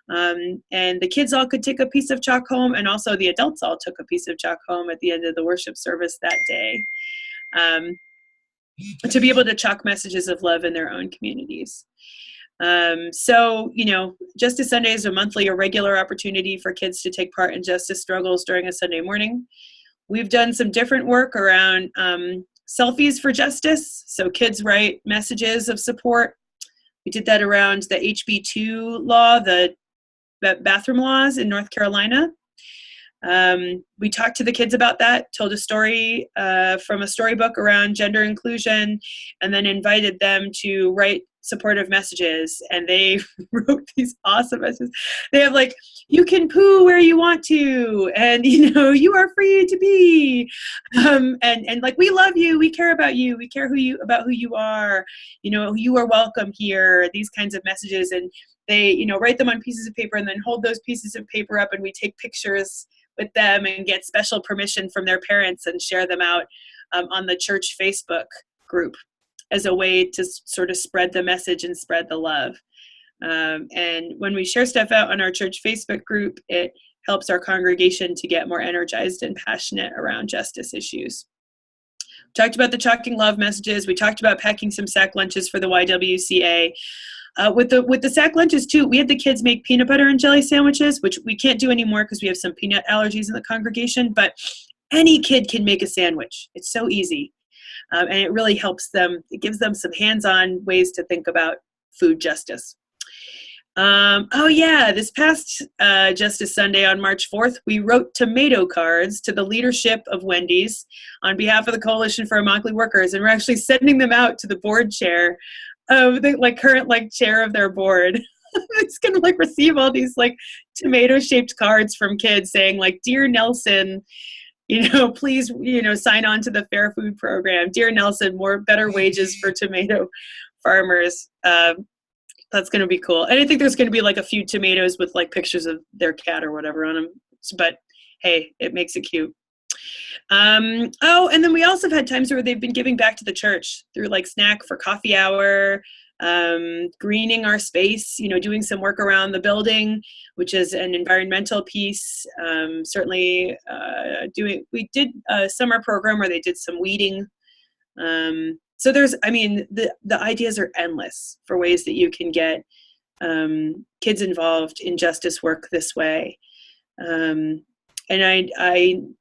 And the kids all could take a piece of chalk home, and also the adults all took a piece of chalk home at the end of the worship service that day, to be able to chalk messages of love in their own communities. So, you know, Justice Sunday is a monthly or regular opportunity for kids to take part in justice struggles during a Sunday morning. We've done some different work around selfies for justice. So kids write messages of support. We did that around the HB2 law, the bathroom laws in North Carolina. We talked to the kids about that, told a story from a storybook around gender inclusion, and then invited them to write supportive messages. And they wrote these awesome messages. They have like, you can poo where you want to, and you know, you are free to be, and like, we love you, we care about you, we care about who you are, you know, you are welcome here, these kinds of messages. And they, you know, write them on pieces of paper and then hold those pieces of paper up, and we take pictures with them and get special permission from their parents and share them out on the church Facebook group as a way to sort of spread the message and spread the love. And when we share stuff out on our church Facebook group, it helps our congregation to get more energized and passionate around justice issues. We talked about the chalking love messages. We talked about packing some sack lunches for the YWCA. With the sack lunches too, we had the kids make peanut butter and jelly sandwiches, which we can't do anymore because we have some peanut allergies in the congregation, but any kid can make a sandwich. It's so easy. And it really helps them. It gives them some hands-on ways to think about food justice. Oh yeah, this past Justice Sunday on March 4th, we wrote tomato cards to the leadership of Wendy's on behalf of the Coalition for Immokalee Workers, and we're actually sending them out to the board chair of the current chair of their board. It's gonna receive all these tomato-shaped cards from kids saying "Dear Nelson, please, sign on to the Fair Food Program. Dear Nelson, better wages for tomato farmers." That's going to be cool. And I think there's going to be a few tomatoes with pictures of their cat or whatever on them. But hey, it makes it cute. Oh, and then we also have had times where they've been giving back to the church through snack for coffee hour, greening our space, doing some work around the building, which is an environmental piece. Certainly we did a summer program where they did some weeding. So the ideas are endless for ways that you can get kids involved in justice work this way. And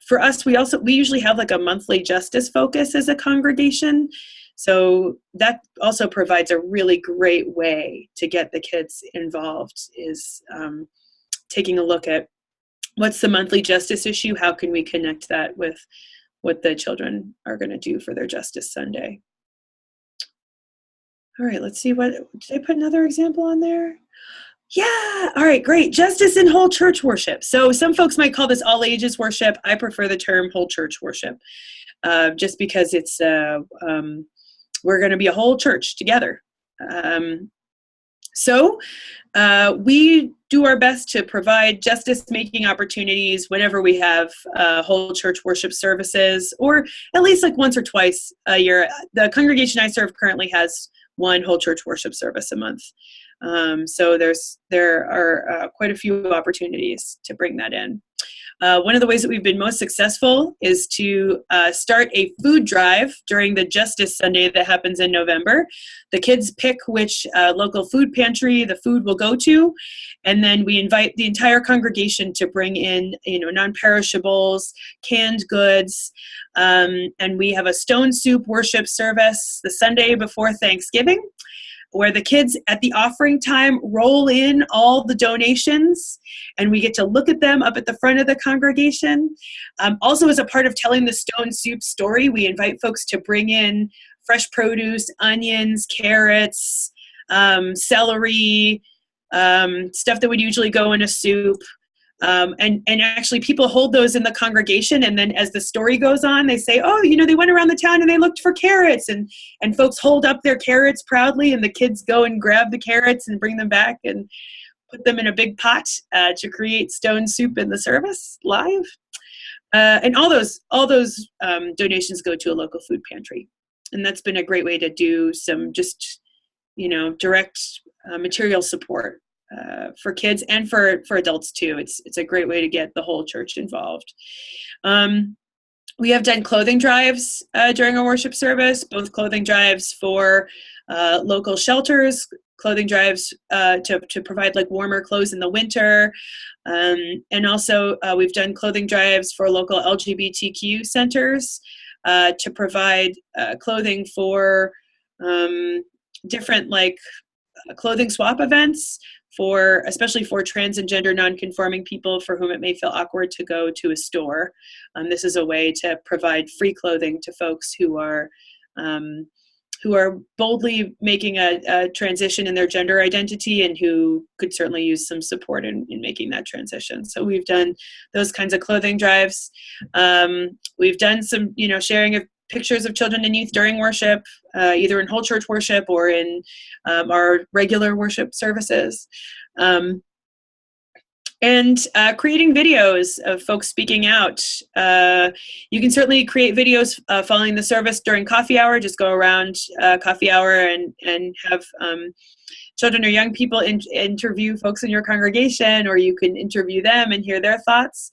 for us, we usually have a monthly justice focus as a congregation. So that also provides a really great way to get the kids involved, is taking a look at what's the monthly justice issue, how can we connect that with what the children are going to do for their Justice Sunday. All right, let's see, did I put another example on there? Yeah, all right, great. Justice in whole church worship. So some folks might call this all ages worship. I prefer the term whole church worship, just because it's, we're going to be a whole church together. So we do our best to provide justice-making opportunities whenever we have whole church worship services, or at least once or twice a year. The congregation I serve currently has one whole church worship service a month. So there are quite a few opportunities to bring that in. One of the ways that we've been most successful is to start a food drive during the Justice Sunday that happens in November. The kids pick which local food pantry the food will go to, and then we invite the entire congregation to bring in, non-perishables, canned goods, and we have a stone soup worship service the Sunday before Thanksgiving, where the kids at the offering time roll in all the donations, and we get to look at them up at the front of the congregation. Also, as a part of telling the stone soup story, we invite folks to bring in fresh produce, onions, carrots, celery, stuff that would usually go in a soup. And actually people hold those in the congregation, and then as the story goes on, they say, oh, they went around the town and they looked for carrots, and folks hold up their carrots proudly, and the kids go and grab the carrots and bring them back and put them in a big pot to create stone soup in the service live. And all those donations go to a local food pantry. And that's been a great way to do some just, direct material support for kids and for adults too. It's a great way to get the whole church involved. We have done clothing drives during our worship service, both clothing drives for local shelters, clothing drives to provide like warmer clothes in the winter. And also we've done clothing drives for local LGBTQ centers to provide clothing for different clothing swap events, especially for trans and gender nonconforming people for whom it may feel awkward to go to a store. This is a way to provide free clothing to folks who are boldly making a transition in their gender identity and who could certainly use some support in making that transition. So we've done those kinds of clothing drives. We've done some, sharing of pictures of children and youth during worship, either in whole church worship or in our regular worship services. And creating videos of folks speaking out. You can certainly create videos following the service during coffee hour. Just go around coffee hour and have children or young people interview folks in your congregation, or you can interview them and hear their thoughts.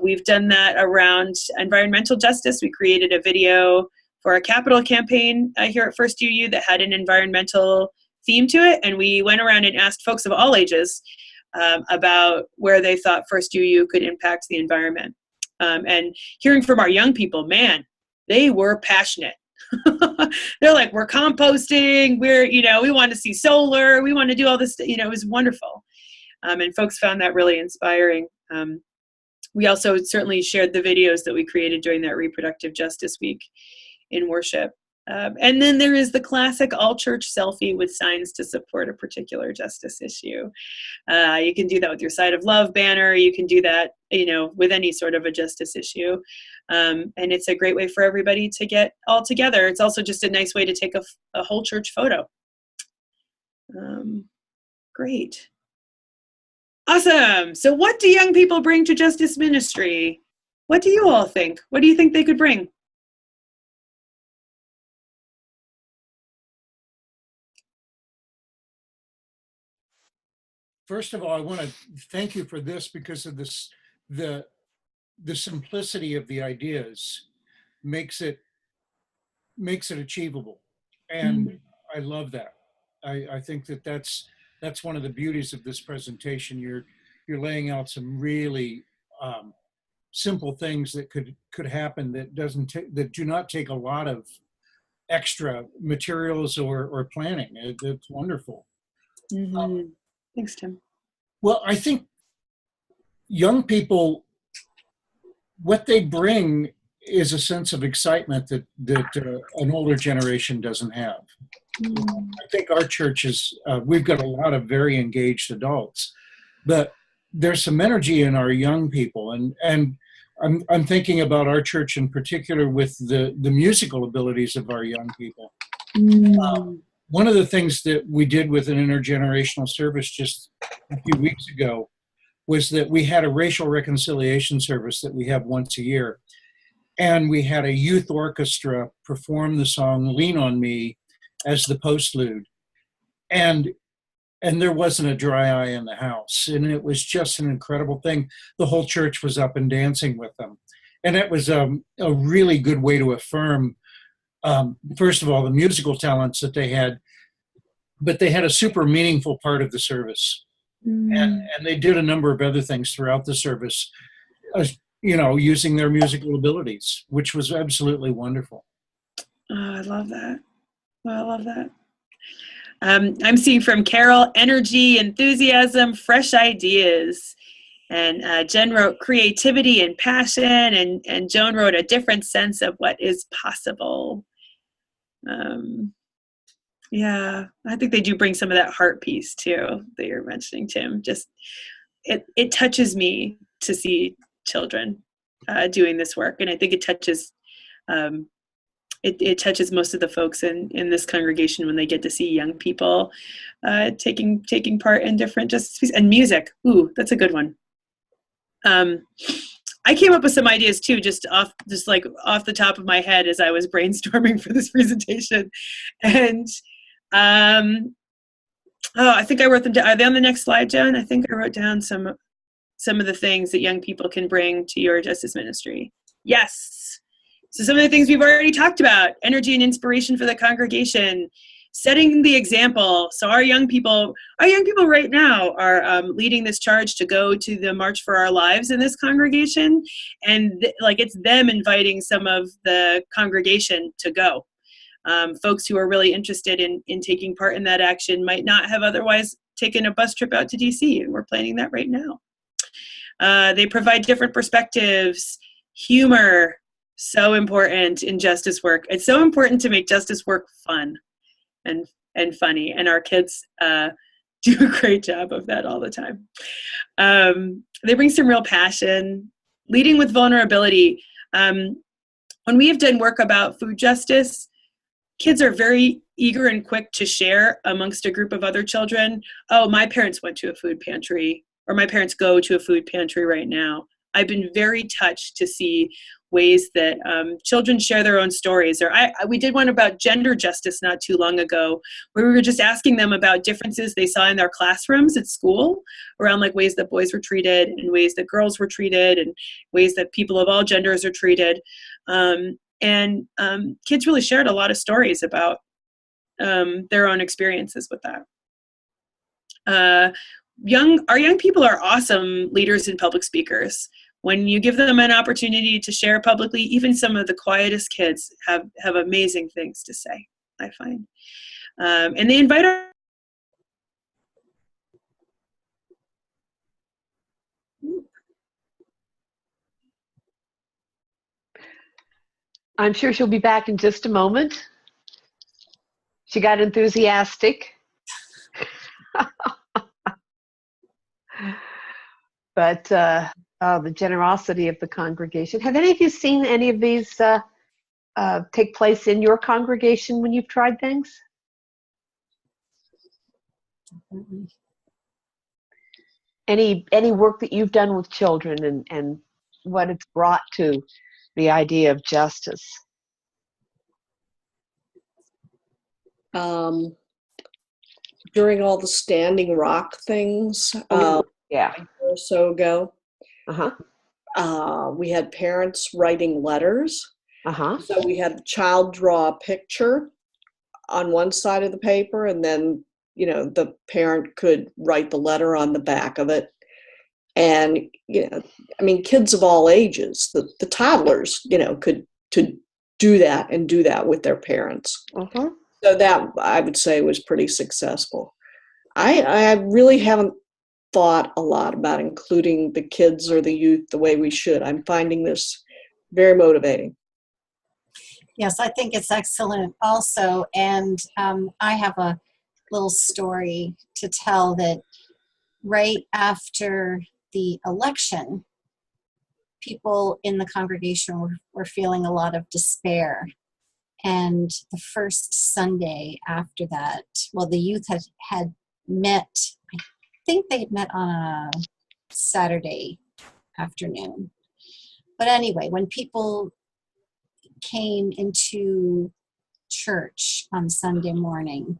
We've done that around environmental justice. We created a video for a capital campaign here at First UU that had an environmental theme to it, and we went around and asked folks of all ages about where they thought First UU could impact the environment. And hearing from our young people, man, they were passionate. They're like, we're composting, we want to see solar, we want to do all this, it was wonderful. And folks found that really inspiring. We also certainly shared the videos that we created during that Reproductive Justice Week in worship. And then there is the classic all-church selfie with signs to support a particular justice issue. You can do that with your Side of Love banner. You can do that, with any sort of a justice issue. And it's a great way for everybody to get all together. It's also just a nice way to take a whole church photo. Great. Awesome. So what do young people bring to justice ministry? What do you all think? What do you think they could bring? First of all, I want to thank you for this because of this, the simplicity of the ideas makes it achievable. And I love that. I think that's one of the beauties of this presentation. You're laying out some really simple things that could happen that that do not take a lot of extra materials or planning. It's wonderful. Mm-hmm. Thanks, Tim. Well, I think young people, what they bring is a sense of excitement that an older generation doesn't have. I think our church we've got a lot of very engaged adults, but there's some energy in our young people. And I'm thinking about our church in particular with the musical abilities of our young people. One of the things that we did with an intergenerational service just a few weeks ago was that we had a racial reconciliation service that we have once a year. And we had a youth orchestra perform the song Lean on Me as the postlude. And and there wasn't a dry eye in the house. And it was just an incredible thing. The whole church was up and dancing with them. And it was a really good way to affirm, first of all, the musical talents that they had, but they had a super meaningful part of the service. And they did a number of other things throughout the service, using their musical abilities, which was absolutely wonderful. Oh, I love that. Oh, I love that. I'm seeing from Carol, energy, enthusiasm, fresh ideas. And Jen wrote creativity and passion, and Joan wrote a different sense of what is possible. Yeah, I think they do bring some of that heart piece too that you're mentioning, Tim. Just it touches me to see children doing this work, and I think it touches it touches most of the folks in this congregation when they get to see young people taking part in different justice and music. Ooh, that's a good one. I came up with some ideas too, just off the top of my head as I was brainstorming for this presentation, and I think I wrote them down. Are they on the next slide, Joan? I think I wrote down some of the things that young people can bring to your justice ministry. Yes. So some of the things we've already talked about: energy and inspiration for the congregation, setting the example. So our young people right now are leading this charge to go to the March for Our Lives in this congregation, and it's them inviting some of the congregation to go. Folks who are really interested in taking part in that action might not have otherwise taken a bus trip out to DC, and we're planning that right now. They provide different perspectives, humor, so important in justice work. It's so important to make justice work fun and funny, and our kids do a great job of that all the time. They bring some real passion, leading with vulnerability. When we have done work about food justice, kids are very eager and quick to share amongst a group of other children. Oh, my parents went to a food pantry, or my parents go to a food pantry right now. I've been very touched to see ways that children share their own stories. Or we did one about gender justice not too long ago, where we were just asking them about differences they saw in their classrooms at school around ways that boys were treated and ways that girls were treated and ways that people of all genders are treated. And kids really shared a lot of stories about their own experiences with that. Our young people are awesome leaders and public speakers. When you give them an opportunity to share publicly, even some of the quietest kids have amazing things to say, I find. And they invite our I'm sure she'll be back in just a moment. She got enthusiastic. But the generosity of the congregation. Have any of you seen any of these take place in your congregation when you've tried things? Any work that you've done with children and what it's brought to the idea of justice? During all the Standing Rock things, yeah, a year or so ago, uh-huh. We had parents writing letters. Uh-huh. So we had the child draw a picture on one side of the paper, and then the parent could write the letter on the back of it. And kids of all ages, the toddlers, could do that with their parents. Uh-huh. So that, I would say, was pretty successful. I really haven't thought a lot about including the kids or the youth the way we should. I'm finding this very motivating. Yes, I think it's excellent also. And I have a little story to tell that right after the election, people in the congregation were feeling a lot of despair. And the first Sunday after that, the youth had met, I think they had met on a Saturday afternoon. But anyway, when people came into church on Sunday morning,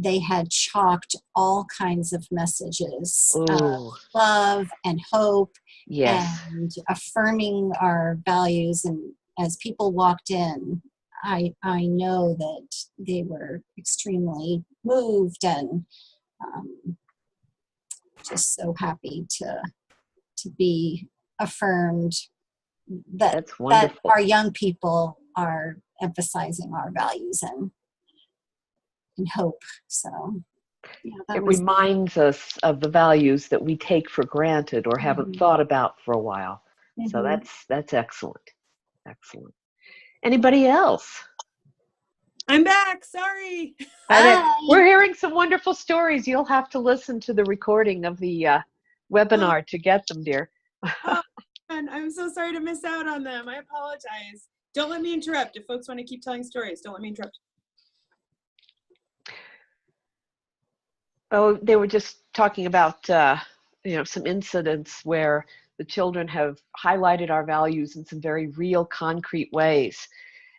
they had chalked all kinds of messages of Ooh, love and hope yes. and affirming our values. And as people walked in, I know that they were extremely moved and just so happy to be affirmed that That's wonderful. our young people are emphasizing our values and hope. So yeah, that It was reminds us of the values that we take for granted or haven't thought about for a while. So mhm. that's excellent. Excellent. Anybody else? I'm back. Sorry. Hi. We're hearing some wonderful stories. You'll have to listen to the recording of the webinar to get them, dear. Oh, and I'm so sorry to miss out on them. I apologize. Don't let me interrupt. If folks want to keep telling stories, don't let me interrupt. Oh, they were just talking about some incidents where the children have highlighted our values in some very real, concrete ways,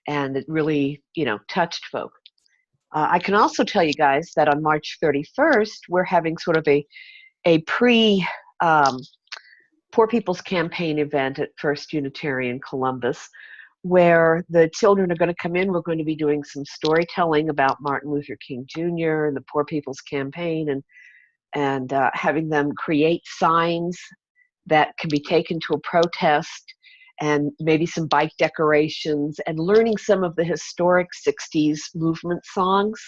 and it really touched folk. I can also tell you guys that on March 31st, we're having sort of a pre Poor People's Campaign event at First Unitarian Columbus, where the children are going to come in. We're going to be doing some storytelling about Martin Luther King Jr. and the Poor People's Campaign, and having them create signs that can be taken to a protest, and maybe some bike decorations, and learning some of the historic 60s movement songs,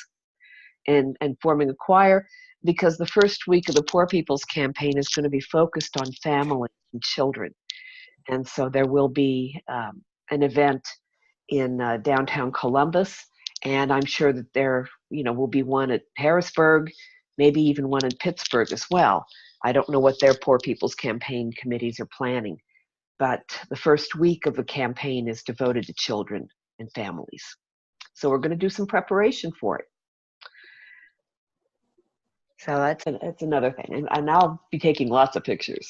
and forming a choir, because the first week of the Poor People's Campaign is going to be focused on family and children. And so there will be an event in downtown Columbus, and I'm sure that there will be one at Harrisburg, maybe even one in Pittsburgh as well. I don't know what their Poor People's Campaign committees are planning, but the first week of the campaign is devoted to children and families. So we're going to do some preparation for it. So that's another thing. And I'll be taking lots of pictures.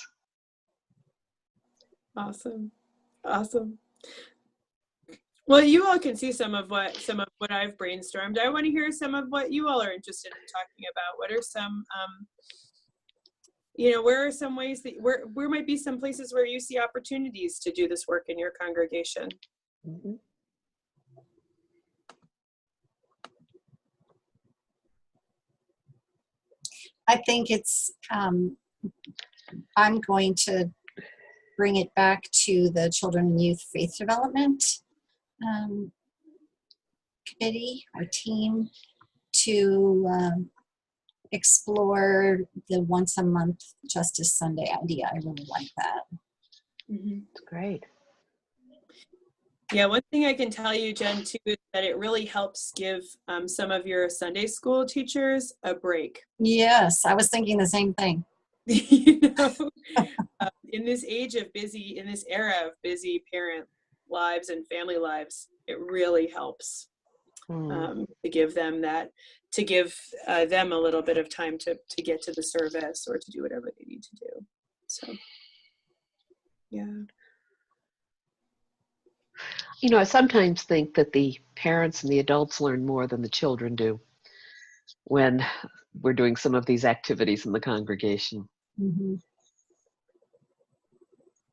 Awesome. Awesome. Well, you all can see some of what I've brainstormed. I want to hear some of what you all are interested in talking about. What are some where are some ways that where might be some places where you see opportunities to do this work in your congregation? Mm-hmm. I think it's I'm going to bring it back to the Children and Youth Faith Development Committee, our team, to explore the once a month Justice Sunday idea. I really like that. Mm-hmm. It's great. Yeah, one thing I can tell you, Jen, too, is that it really helps give some of your Sunday school teachers a break. Yes, I was thinking the same thing. In this era of busy parent lives and family lives, it really helps to give them them a little bit of time to get to the service or to do whatever they need to do. So, yeah. I sometimes think that the parents and the adults learn more than the children do when we're doing some of these activities in the congregation. Mm-hmm.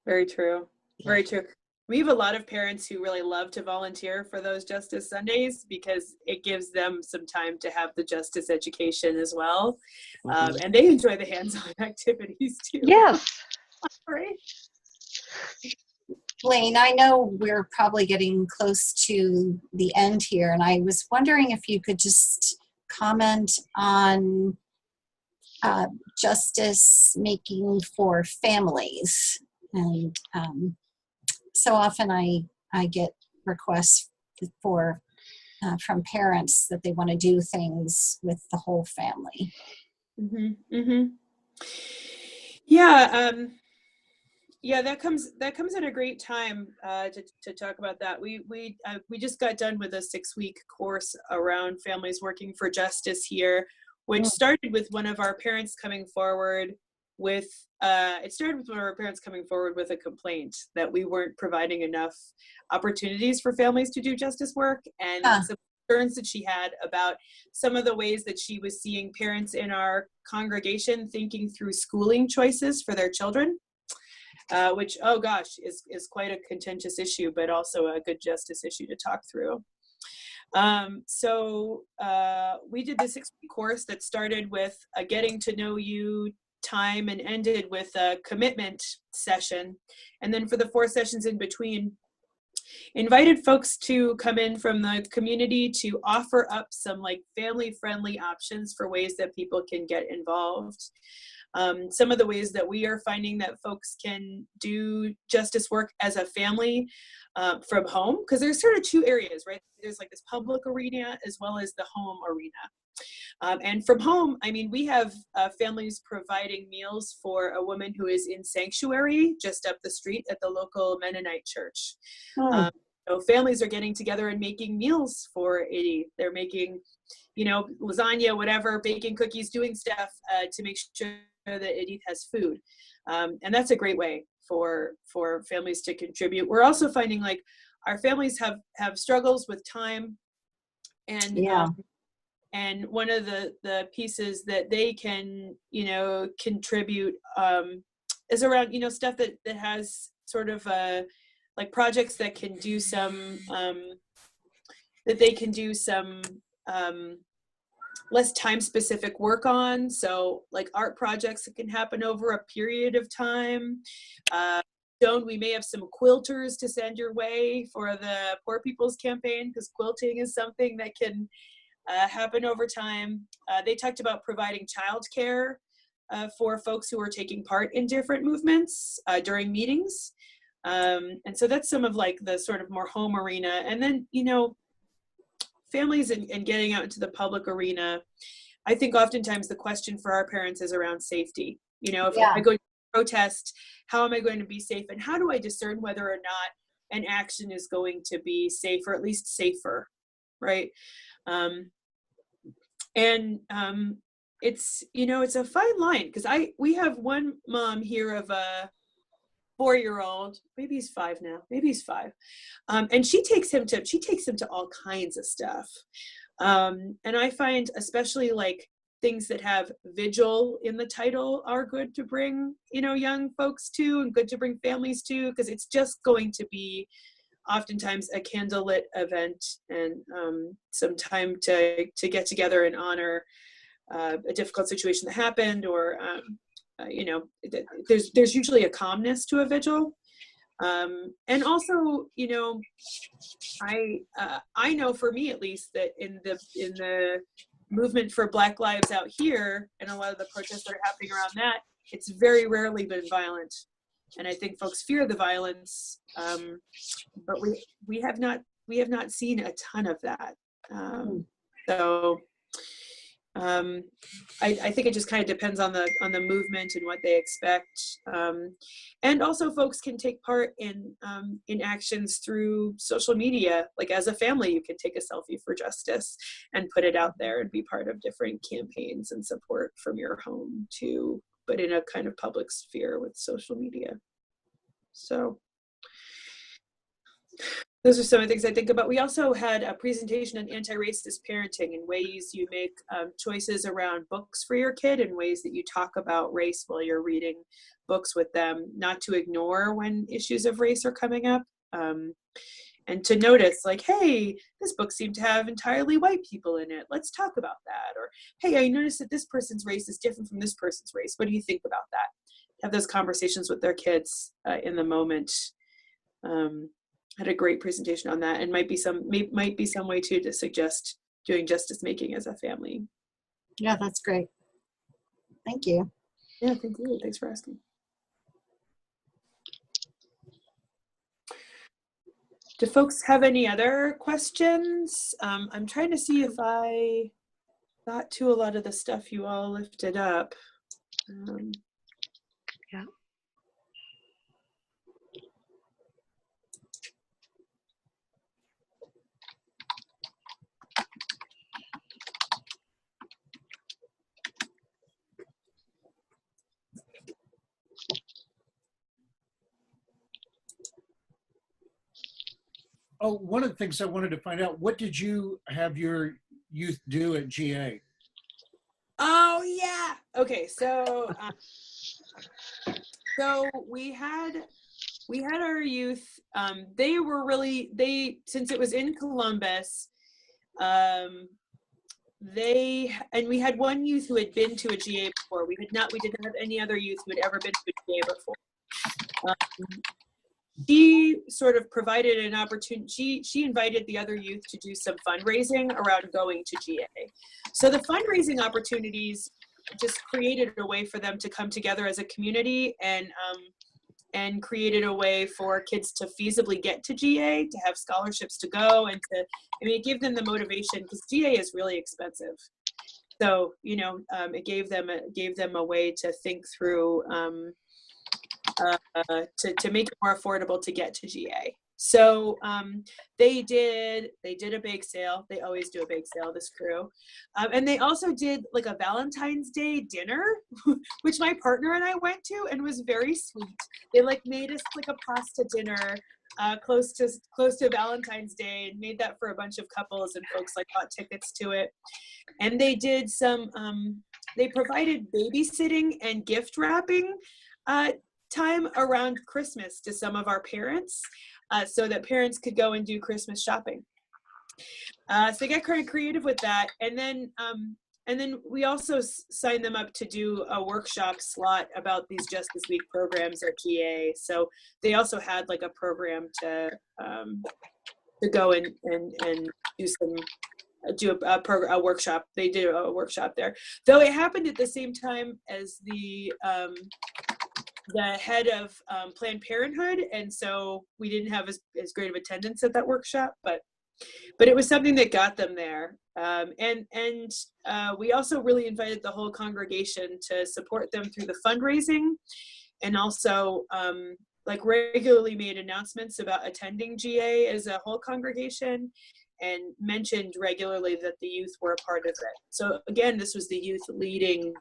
Very true. Very true. We have a lot of parents who really love to volunteer for those Justice Sundays because it gives them some time to have the justice education as well. Mm-hmm. And they enjoy the hands-on activities too. Yes. Right. Blaine, I know we're probably getting close to the end here, and I was wondering if you could just comment on justice making for families. And so often I get requests from parents that they want to do things with the whole family. Mm-hmm. Mm-hmm. Yeah. Yeah, that comes at a great time to talk about that. We just got done with a 6-week course around families working for justice here, which started with one of our parents coming forward with a complaint that we weren't providing enough opportunities for families to do justice work, and so concerns that she had about some of the ways that she was seeing parents in our congregation thinking through schooling choices for their children, which, oh gosh, is quite a contentious issue, but also a good justice issue to talk through. So we did this 6-week course that started with a getting to know you time and ended with a commitment session. And then for the 4 sessions in between, invited folks to come in from the community to offer up some like family-friendly options for ways that people can get involved. Some of the ways that we are finding that folks can do justice work as a family from home, because there's sort of 2 areas, right? There's like this public arena as well as the home arena. And from home, I mean, we have families providing meals for a woman who is in sanctuary just up the street at the local Mennonite church. Oh. So families are getting together and making meals for Edie. They're making, you know, lasagna, whatever, baking cookies, doing stuff to make sure that Edith has food. And that's a great way for families to contribute. We're also finding like our families have struggles with time, and and one of the pieces that they can, you know, contribute is around, you know, stuff that has sort of like projects that can do some less time specific work on. So like art projects that can happen over a period of time. We may have some quilters to send your way for the Poor People's Campaign, because quilting is something that can happen over time. They talked about providing childcare for folks who are taking part in different movements during meetings. And so that's some of like the sort of more home arena. And then, you know, families and getting out into the public arena, I think oftentimes the question for our parents is around safety. You know, if I go to protest, how am I going to be safe? And how do I discern whether or not an action is going to be safe, or at least safer, right? It's, you know, it's a fine line, because we have one mom here of a 4-year-old, maybe he's 5 now, maybe he's 5. And she takes him to all kinds of stuff. And I find especially like things that have vigil in the title are good to bring, you know, young folks to, and good to bring families to, because it's just going to be oftentimes a candlelit event, and some time to get together and honor a difficult situation that happened, or you know, there's usually a calmness to a vigil. And also, you know, I know for me at least that in the movement for Black Lives out here, and a lot of the protests that are happening around that, it's very rarely been violent. And I think folks fear the violence, but we have not seen a ton of that. So I think it just kind of depends on the movement and what they expect. And also folks can take part in actions through social media. Like as a family, you can take a selfie for justice and put it out there and be part of different campaigns and support from your home too, but in a kind of public sphere with social media. So those are some of the things I think about. We also had a presentation on anti-racist parenting and ways you make choices around books for your kid, and ways that you talk about race while you're reading books with them, not to ignore when issues of race are coming up, and to notice like, hey, this book seemed to have entirely white people in it. Let's talk about that. Or, hey, I noticed that this person's race is different from this person's race. What do you think about that? Have those conversations with their kids in the moment. Had a great presentation on that, and might be some way too to suggest doing justice making as a family. Yeah, that's great. Thank you. Yeah, thank you. Thanks for asking. Do folks have any other questions? I'm trying to see if I got to a lot of the stuff you all lifted up. Yeah. Oh, one of the things I wanted to find out, what did you have your youth do at GA? Oh yeah. Okay, so we had our youth. They were really, since it was in Columbus, we had one youth who had been to a GA before. We didn't have any other youth who had ever been to a GA before. She sort of provided an opportunity. She invited the other youth to do some fundraising around going to GA. So the fundraising opportunities just created a way for them to come together as a community, and created a way for kids to feasibly get to GA, to have scholarships to go, and it gave them the motivation, because GA is really expensive. So, it gave them a way to think through, to make it more affordable to get to GA. So they did a bake sale. They always do a bake sale, this crew. And they also did like a Valentine's Day dinner, which my partner and I went to, and was very sweet. They made us a pasta dinner close to Valentine's Day, and made that for a bunch of couples, and folks bought tickets to it. And they did some, they provided babysitting and gift wrapping time around Christmas to some of our parents, so that parents could go and do Christmas shopping. So they got kind of creative with that, and then we also signed them up to do a workshop slot about these Justice Week programs at GA. So they also had a program to go and do a workshop. They did a workshop there, though it happened at the same time as the head of Planned Parenthood, and so we didn't have as great of attendance at that workshop, but it was something that got them there. And we also really invited the whole congregation to support them through the fundraising, and also regularly made announcements about attending GA as a whole congregation, and mentioned regularly that the youth were a part of it. So again, this was the youth leading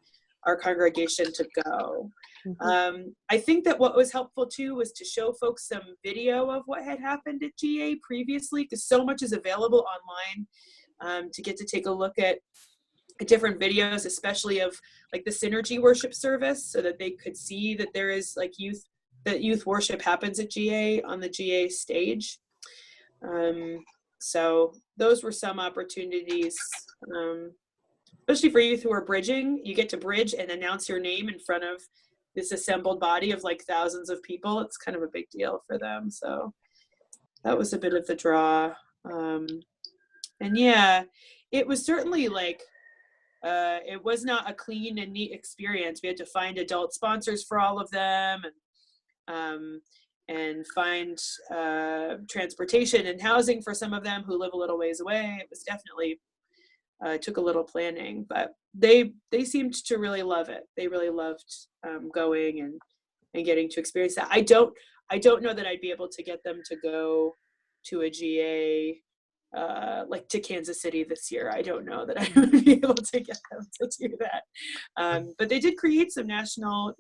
our congregation to go. Mm-hmm. I think that what was helpful too was to show folks some video of what had happened at GA previously, because so much is available online, to get to take a look at different videos, especially of the Synergy worship service, so that they could see that there is youth worship happens at GA on the GA stage. So those were some opportunities. Especially for youth who are bridging, you get to bridge and announce your name in front of this assembled body of thousands of people. It's kind of a big deal for them. So that was a bit of the draw. And yeah, it was certainly it was not a clean and neat experience. We had to find adult sponsors for all of them, and find transportation and housing for some of them who live a little ways away. It was definitely took a little planning, but they seemed to really love it. They really loved going and getting to experience that. I don't know that I'd be able to get them to go to a GA to Kansas City this year. I don't know that I would be able to get them to do that. But they did create some national,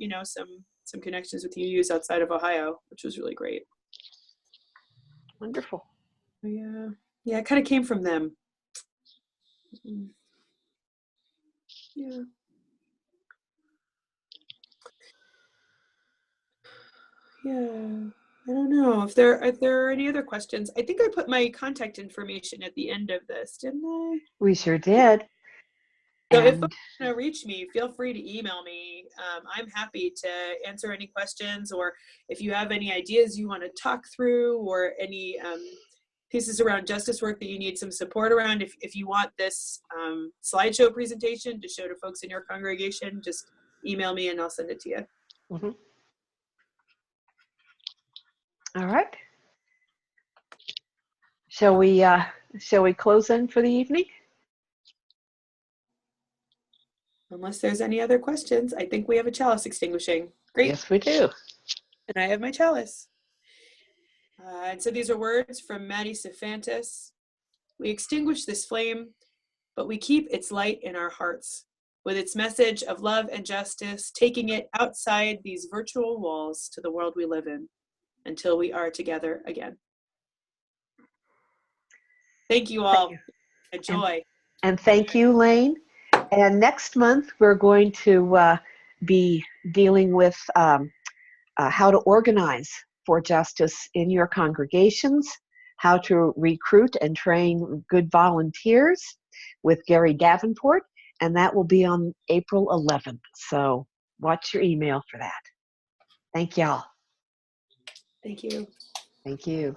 some connections with UUs outside of Ohio, which was really great. Wonderful. Yeah, it kind of came from them. Yeah. I don't know if there are any other questions. I think I put my contact information at the end of this, didn't I? We sure did. So if you want to reach me, feel free to email me. I'm happy to answer any questions, or if you have any ideas you want to talk through, or any pieces around justice work that you need some support around. If you want this slideshow presentation to show to folks in your congregation, just email me and I'll send it to you. Mm-hmm. All right. Shall we close in for the evening? Unless there's any other questions, I think we have a chalice extinguishing. Great. Yes, we do. And I have my chalice. And so these are words from Maddie Sephantis. We extinguish this flame, but we keep its light in our hearts, with its message of love and justice, taking it outside these virtual walls to the world we live in, until we are together again. Thank you all. A joy. And thank you, Lane. And next month, we're going to be dealing with how to organize for justice in your congregations, how to recruit and train good volunteers with Gary Davenport, and that will be on April 11th. So watch your email for that. Thank y'all. Thank you. Thank you.